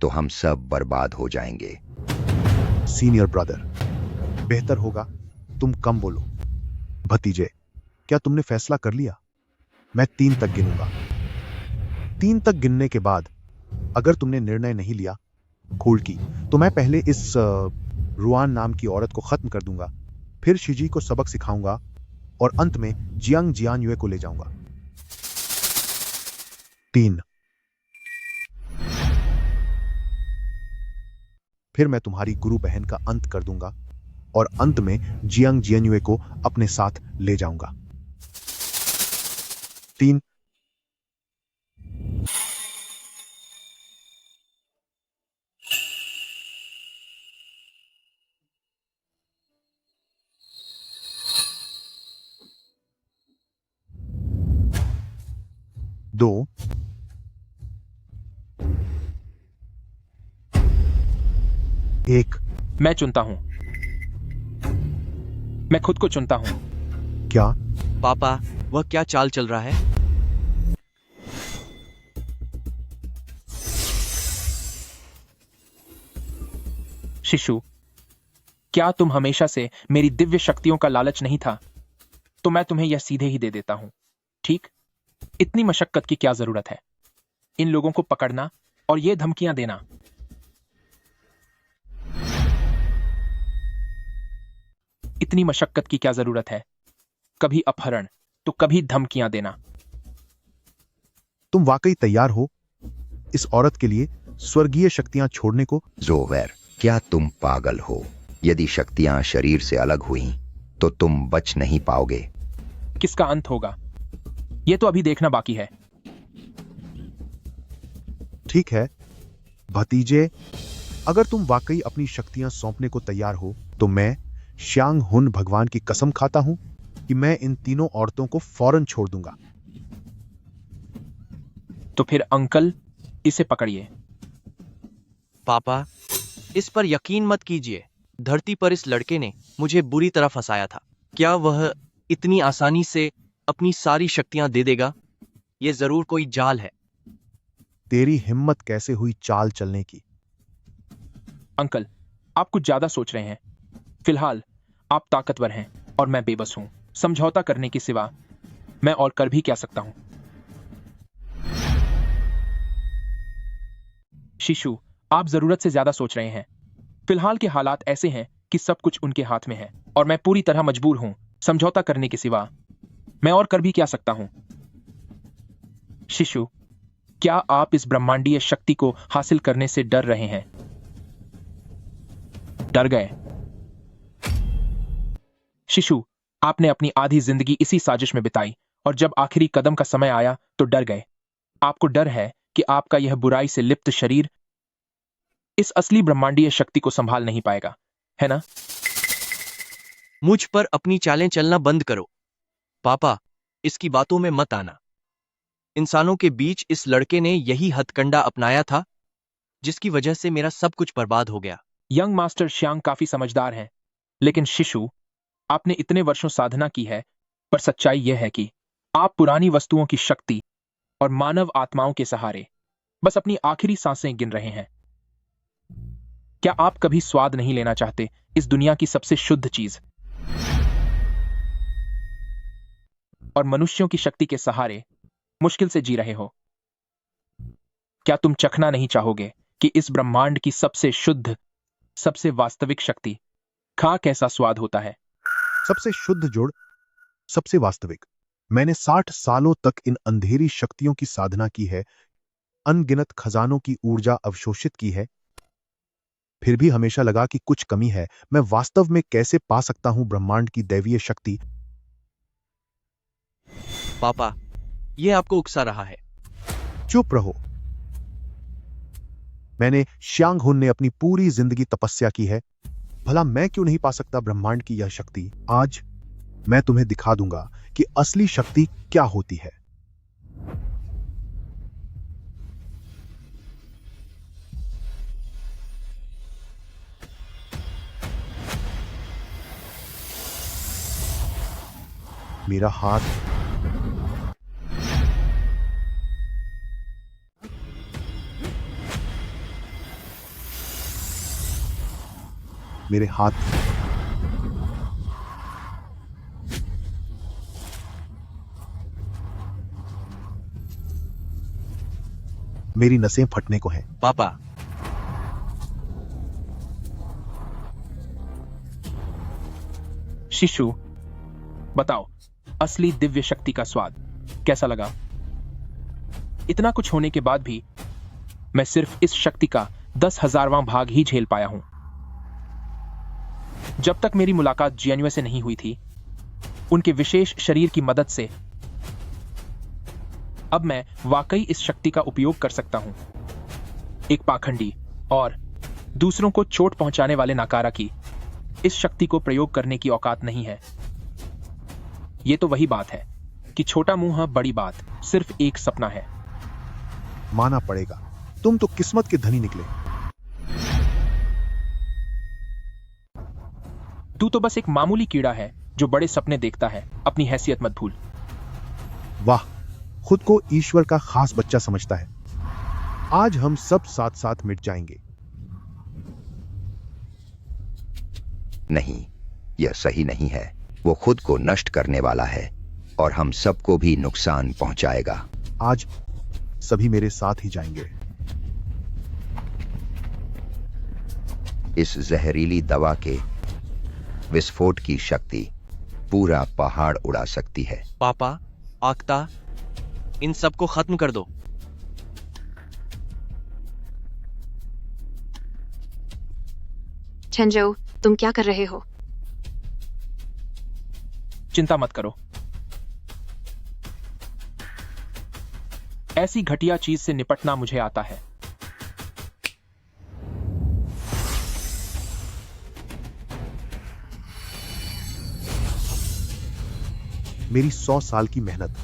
तो हम सब बर्बाद हो जाएंगे। सीनियर ब्रदर, बेहतर होगा तुम कम बोलो। भतीजे, क्या तुमने फैसला कर लिया? मैं 3 तक गिनूंगा। 3 तक गिनने के बाद अगर तुमने निर्णय नहीं लिया खोल की, तो मैं पहले इस रुआन नाम की औरत को खत्म कर दूंगा, फिर शिजी को सबक सिखाऊंगा और अंत में जियांग जियान्युए को ले जाऊंगा। 3 फिर मैं तुम्हारी गुरु बहन का अंत कर दूंगा और अंत में जियांग जियान्युए को अपने साथ ले जाऊंगा। 3 2 1 मैं चुनता हूं। मैं खुद को चुनता हूं। क्या? पापा, वह क्या चाल चल रहा है? शिशु, क्या तुम हमेशा से मेरी दिव्य शक्तियों का लालच नहीं था? तो मैं तुम्हें यह सीधे ही दे देता हूं, ठीक? इतनी मशक्कत की क्या जरूरत है? इन लोगों को पकड़ना और ये धमकियां देना। इतनी मशक्कत की क्या जरूरत है? कभी अपहरण तो कभी धमकियां देना। तुम वाकई तैयार हो इस औरत के लिए स्वर्गीय शक्तियां छोड़ने को? जोवेर, क्या तुम पागल हो? यदि शक्तियां शरीर से अलग हुई तो तुम बच नहीं पाओगे। किसका अंत होगा यह तो अभी देखना बाकी है। ठीक है भतीजे, अगर तुम वाकई अपनी शक्तियां सौंपने को तैयार हो तो मैं श्यांग हुन भगवान की कसम खाता हूं कि मैं इन तीनों औरतों को फौरन छोड़ दूंगा। तो फिर अंकल, इसे पकड़िए। पापा, इस पर यकीन मत कीजिए। धरती पर इस लड़के ने मुझे बुरी तरह फंसाया था। क्या वह इतनी आसानी से अपनी सारी शक्तियां दे देगा? यह जरूर कोई जाल है। तेरी हिम्मत कैसे हुई चाल चलने की? अंकल, आप कुछ ज्यादा सोच रहे हैं। फिलहाल आप ताकतवर हैं और मैं बेबस हूं। समझौता करने के सिवा मैं और कर भी क्या सकता हूं? शिशु, आप जरूरत से ज्यादा सोच रहे हैं। फिलहाल के हालात ऐसे हैं कि सब कुछ उनके हाथ में है और मैं पूरी तरह मजबूर हूं। समझौता करने के सिवा मैं और कर भी क्या सकता हूं? शिशु, क्या आप इस ब्रह्मांडीय शक्ति को हासिल करने से डर रहे हैं? डर गए? शिशु, आपने अपनी आधी जिंदगी इसी साजिश में बिताई और जब आखिरी कदम का समय आया तो डर गए। आपको डर है कि आपका यह बुराई से लिप्त शरीर इस असली ब्रह्मांडीय शक्ति को संभाल नहीं पाएगा, है ना? मुझ पर अपनी चालें चलना बंद करो। पापा, इसकी बातों में मत आना। इंसानों के बीच इस लड़के ने यही हथकंडा अपनाया था जिसकी वजह से मेरा सब कुछ बर्बाद हो गया। यंग मास्टर श्यांग काफी समझदार हैं, लेकिन शिशु, आपने इतने वर्षों साधना की है, पर सच्चाई यह है कि आप पुरानी वस्तुओं की शक्ति और मानव आत्माओं के सहारे बस अपनी आखिरी सांसें गिन रहे हैं। क्या आप कभी स्वाद नहीं लेना चाहते इस दुनिया की सबसे शुद्ध चीज और मनुष्यों की शक्ति के सहारे मुश्किल से जी रहे हो? क्या तुम चखना नहीं चाहोगे कि इस ब्रह्मांड की सबसे शुद्ध, सबसे वास्तविक शक्ति खा कैसा स्वाद होता है? सबसे शुद्ध जुड़, सबसे वास्तविक। मैंने 60 सालों तक इन अंधेरी शक्तियों की साधना की है, अनगिनत खजानों की ऊर्जा अवशोषित की है, फिर भी हमेशा लगा कि कुछ कमी है। मैं वास्तव में कैसे पा सकता हूं ब्रह्मांड की दैवीय शक्ति? पापा, यह आपको उकसा रहा है। चुप रहो। मैंने श्यांग हुन ने अपनी पूरी जिंदगी तपस्या की है, भला मैं क्यों नहीं पा सकता ब्रह्मांड की यह शक्ति? आज मैं तुम्हें दिखा दूंगा कि असली शक्ति क्या होती है। मेरा हाथ मेरे हाथ मेरी नसें फटने को हैं। पापा, शिशु, बताओ, असली दिव्य शक्ति का स्वाद कैसा लगा? इतना कुछ होने के बाद भी मैं सिर्फ इस शक्ति का 10,000वां भाग ही झेल पाया हूं। जब तक मेरी मुलाकात जियान्युए से नहीं हुई थी, उनके विशेष शरीर की मदद से अब मैं वाकई इस शक्ति का उपयोग कर सकता हूं। एक पाखंडी और दूसरों को चोट पहुंचाने वाले नाकारा की इस शक्ति को प्रयोग करने की औकात नहीं है। यह तो वही बात है कि छोटा मुंह बड़ी बात सिर्फ एक सपना है। माना पड़ेगा, तुम तो किस्मत के धनी निकले। तू तो बस एक मामूली कीड़ा है जो बड़े सपने देखता है। अपनी हैसियत मत भूल। वाह, खुद को ईश्वर का खास बच्चा समझता है। आज हम सब साथ साथ मिट जाएंगे। नहीं, यह सही नहीं है। वो खुद को नष्ट करने वाला है और हम सबको भी नुकसान पहुंचाएगा। आज सभी मेरे साथ ही जाएंगे। इस जहरीली दवा के विस्फोट की शक्ति पूरा पहाड़ उड़ा सकती है। पापा, आक्ता, इन सबको खत्म कर दो। छेंजो, तुम क्या कर रहे हो? चिंता मत करो। ऐसी घटिया चीज से निपटना मुझे आता है। मेरी 100 साल की मेहनत,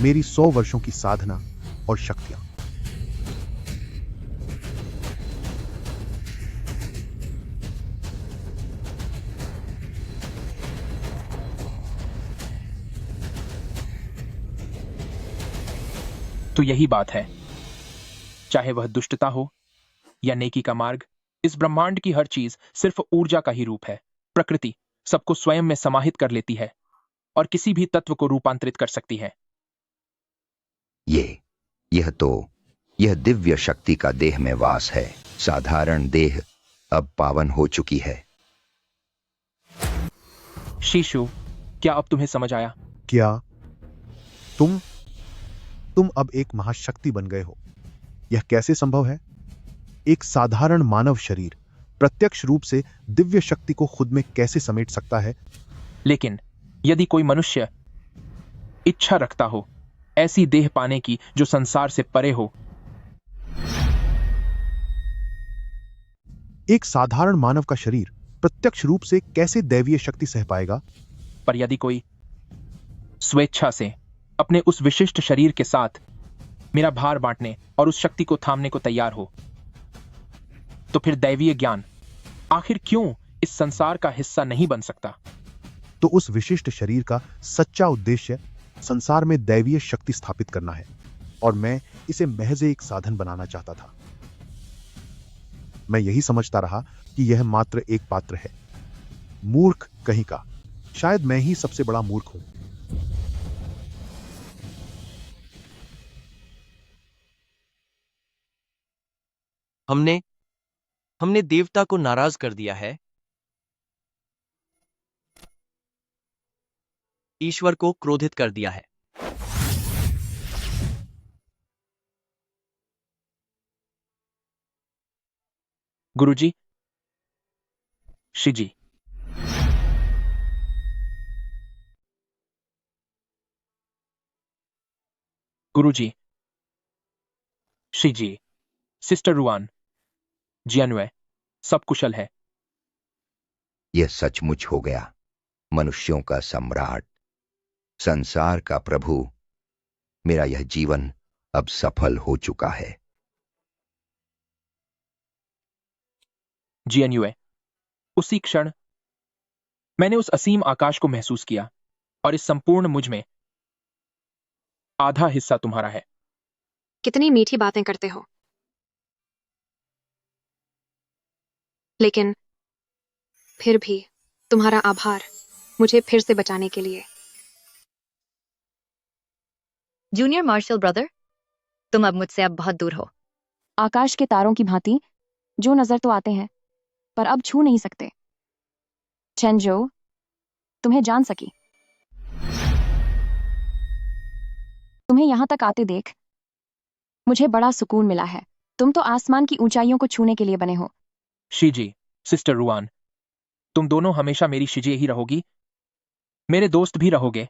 मेरी 100 वर्षों की साधना और शक्तियां। तो यही बात है, चाहे वह दुष्टता हो या नेकी का मार्ग, इस ब्रह्मांड की हर चीज सिर्फ ऊर्जा का ही रूप है। प्रकृति सबको स्वयं में समाहित कर लेती है और किसी भी तत्व को रूपांतरित कर सकती है। यह दिव्य शक्ति का देह में वास है। साधारण देह अब पावन हो चुकी है। शीशु, क्या अब तुम्हें समझ आया? क्या तुम अब एक महाशक्ति बन गए हो? यह कैसे संभव है? एक साधारण मानव शरीर प्रत्यक्ष रूप से दिव्य शक्ति को खुद में कैसे समेट सकता है? लेकिन यदि कोई मनुष्य इच्छा रखता हो ऐसी देह पाने की जो संसार से परे हो, एक साधारण मानव का शरीर प्रत्यक्ष रूप से कैसे दैवीय शक्ति सह पाएगा? पर यदि कोई स्वेच्छा से अपने उस विशिष्ट शरीर के साथ मेरा भार बांटने और उस शक्ति को थामने को तैयार हो, तो फिर दैवीय ज्ञान आखिर क्यों इस संसार का हिस्सा नहीं बन सकता? तो उस विशिष्ट शरीर का सच्चा उद्देश्य संसार में दैवीय शक्ति स्थापित करना है, और मैं इसे महज एक साधन बनाना चाहता था। मैं यही समझता रहा कि यह मात्र एक पात्र है। मूर्ख कहीं का। शायद मैं ही सबसे बड़ा मूर्ख हूं। हमने देवता को नाराज कर दिया है। ईश्वर को क्रोधित कर दिया है। गुरुजी, शिजी, गुरुजी, शिजी, सिस्टर रुआन, जियान्युए, सब कुशल है। यह सचमुच हो गया। मनुष्यों का सम्राट, संसार का प्रभु, मेरा यह जीवन अब सफल हो चुका है। जियान्युए, उसी क्षण मैंने उस असीम आकाश को महसूस किया, और इस संपूर्ण मुझ में आधा हिस्सा तुम्हारा है। कितनी मीठी बातें करते हो। लेकिन फिर भी तुम्हारा आभार मुझे फिर से बचाने के लिए। जूनियर मार्शल ब्रदर, तुम अब मुझसे अब बहुत दूर हो। आकाश के तारों की भांति जो नजर तो आते हैं पर अब छू नहीं सकते। चेंजो, तुम्हें जान सकी। तुम्हें यहां तक आते देख मुझे बड़ा सुकून मिला है। तुम तो आसमान की ऊंचाइयों को छूने के लिए बने हो। शीजी, सिस्टर रुआन, तुम दोनों हमेशा मेरी शिजे ही रहोगी, मेरे दोस्त भी रहोगे,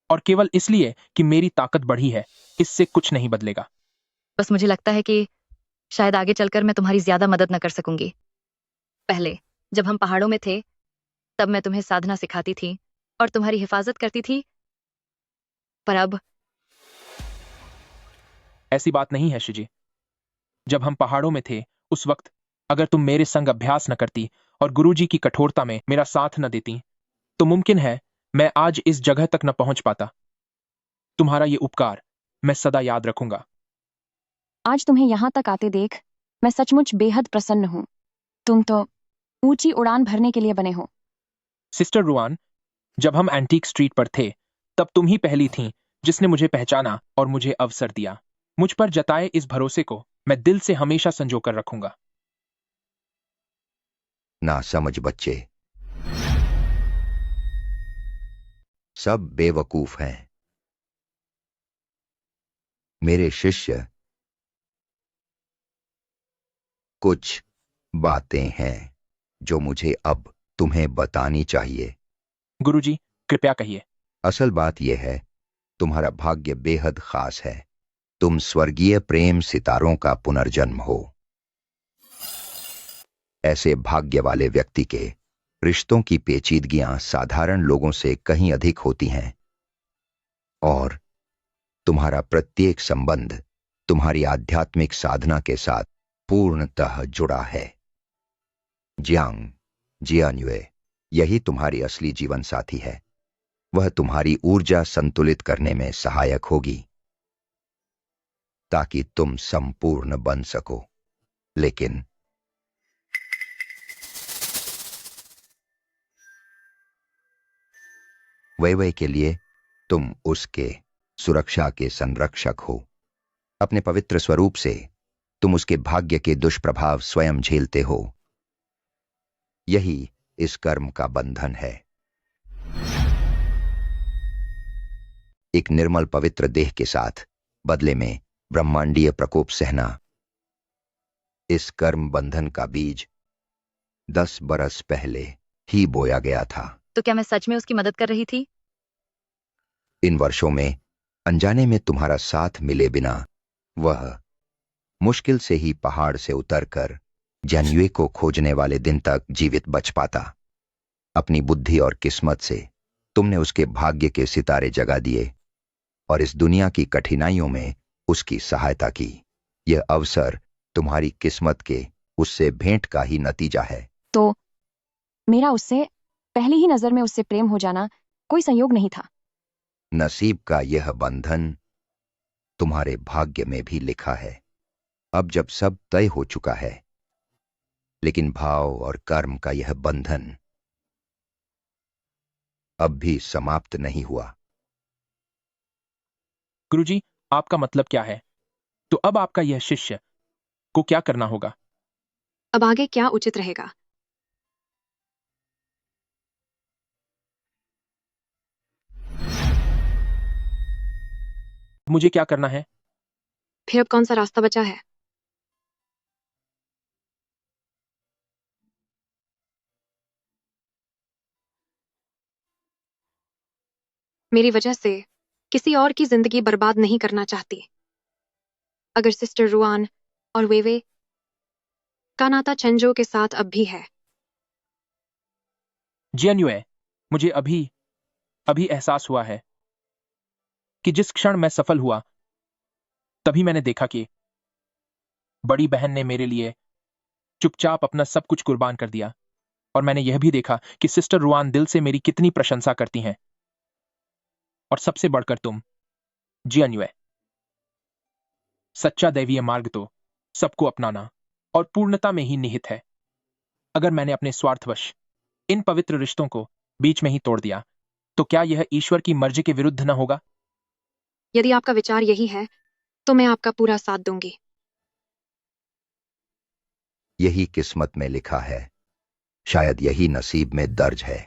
और केवल इसलिए कि मेरी ताकत बढ़ी है, इससे कुछ नहीं बदलेगा। बस मुझे लगता है कि शायद आगे चलकर मैं तुम्हारी ज्यादा मदद न कर सकूंगी। पहले जब हम पहाड़ों में थे तब मैं तुम्हें साधना सिखाती थी और तुम्हारी हिफाजत करती थी, पर अब ऐसी बात नहीं है शिजी। जब हम पहाड़ों में थे उस वक्त अगर तुम मेरे संग अभ्यास न करती और गुरुजी की कठोरता में मेरा साथ न देती तो मुमकिन है मैं आज इस जगह तक न पहुंच पाता। तुम्हारा ये उपकार मैं सदा याद रखूंगा। आज तुम्हें यहां तक आते देख मैं सचमुच बेहद प्रसन्न हूं। तुम तो ऊंची उड़ान भरने के लिए बने हो। सिस्टर रुआन, जब हम एंटीक स्ट्रीट पर थे तब तुम ही पहली थीं जिसने मुझे पहचाना और मुझे अवसर दिया। मुझ पर जताए इस भरोसे को मैं दिल से हमेशा संजो कर रखूंगा। ना समझ बच्चे, सब बेवकूफ हैं। मेरे शिष्य, कुछ बातें हैं जो मुझे अब तुम्हें बतानी चाहिए। गुरुजी, कृपया कहिए। असल बात यह है, तुम्हारा भाग्य बेहद खास है। तुम स्वर्गीय प्रेम सितारों का पुनर्जन्म हो। ऐसे भाग्य वाले व्यक्ति के रिश्तों की पेचीदगियां साधारण लोगों से कहीं अधिक होती हैं, और तुम्हारा प्रत्येक संबंध तुम्हारी आध्यात्मिक साधना के साथ पूर्णतः जुड़ा है। जियांग जियान्युए, यही तुम्हारी असली जीवन साथी है। वह तुम्हारी ऊर्जा संतुलित करने में सहायक होगी ताकि तुम संपूर्ण बन सको। लेकिन वै के लिए तुम उसके सुरक्षा के संरक्षक हो। अपने पवित्र स्वरूप से तुम उसके भाग्य के दुष्प्रभाव स्वयं झेलते हो। यही इस कर्म का बंधन है। एक निर्मल पवित्र देह के साथ बदले में ब्रह्मांडीय प्रकोप सहना, इस कर्म बंधन का बीज 10 बरस पहले ही बोया गया था। तो क्या मैं सच में उसकी मदद कर रही थी? इन वर्षों में अनजाने में तुम्हारा साथ मिले बिना वह मुश्किल से ही पहाड़ से उतरकर जन्युए को खोजने वाले दिन तक जीवित बच पाता। अपनी बुद्धि और किस्मत से तुमने उसके भाग्य के सितारे जगा दिए और इस दुनिया की कठिनाइयों में उसकी सहायता की। यह अवसर तुम्हारी किस्मत के उससे भेंट का ही नतीजा है। तो मेरा उससे पहली ही नजर में उससे प्रेम हो जाना कोई संयोग नहीं था। नसीब का यह बंधन तुम्हारे भाग्य में भी लिखा है। अब जब सब तय हो चुका है, लेकिन भाव और कर्म का यह बंधन अब भी समाप्त नहीं हुआ। गुरुजी, आपका मतलब क्या है? तो अब आपका यह शिष्य को क्या करना होगा? अब आगे क्या उचित रहेगा? मुझे क्या करना है? फिर अब कौन सा रास्ता बचा है? मेरी वजह से किसी और की जिंदगी बर्बाद नहीं करना चाहती। अगर सिस्टर रुआन और वेवे का नाता चेंजो के साथ अब भी है। जियान्युए, मुझे अभी अभी एहसास हुआ है कि जिस क्षण मैं सफल हुआ तभी मैंने देखा कि बड़ी बहन ने मेरे लिए चुपचाप अपना सब कुछ कुर्बान कर दिया, और मैंने यह भी देखा कि सिस्टर रुआन दिल से मेरी कितनी प्रशंसा करती हैं। और सबसे बढ़कर तुम, जियान्युए। सच्चा दैवीय मार्ग तो सबको अपनाना और पूर्णता में ही निहित है। अगर मैंने अपने स्वार्थवश इन पवित्र रिश्तों को बीच में ही तोड़ दिया, तो क्या यह ईश्वर की मर्जी के विरुद्ध न होगा? यदि आपका विचार यही है तो मैं आपका पूरा साथ दूंगी। यही किस्मत में लिखा है, शायद यही नसीब में दर्ज है।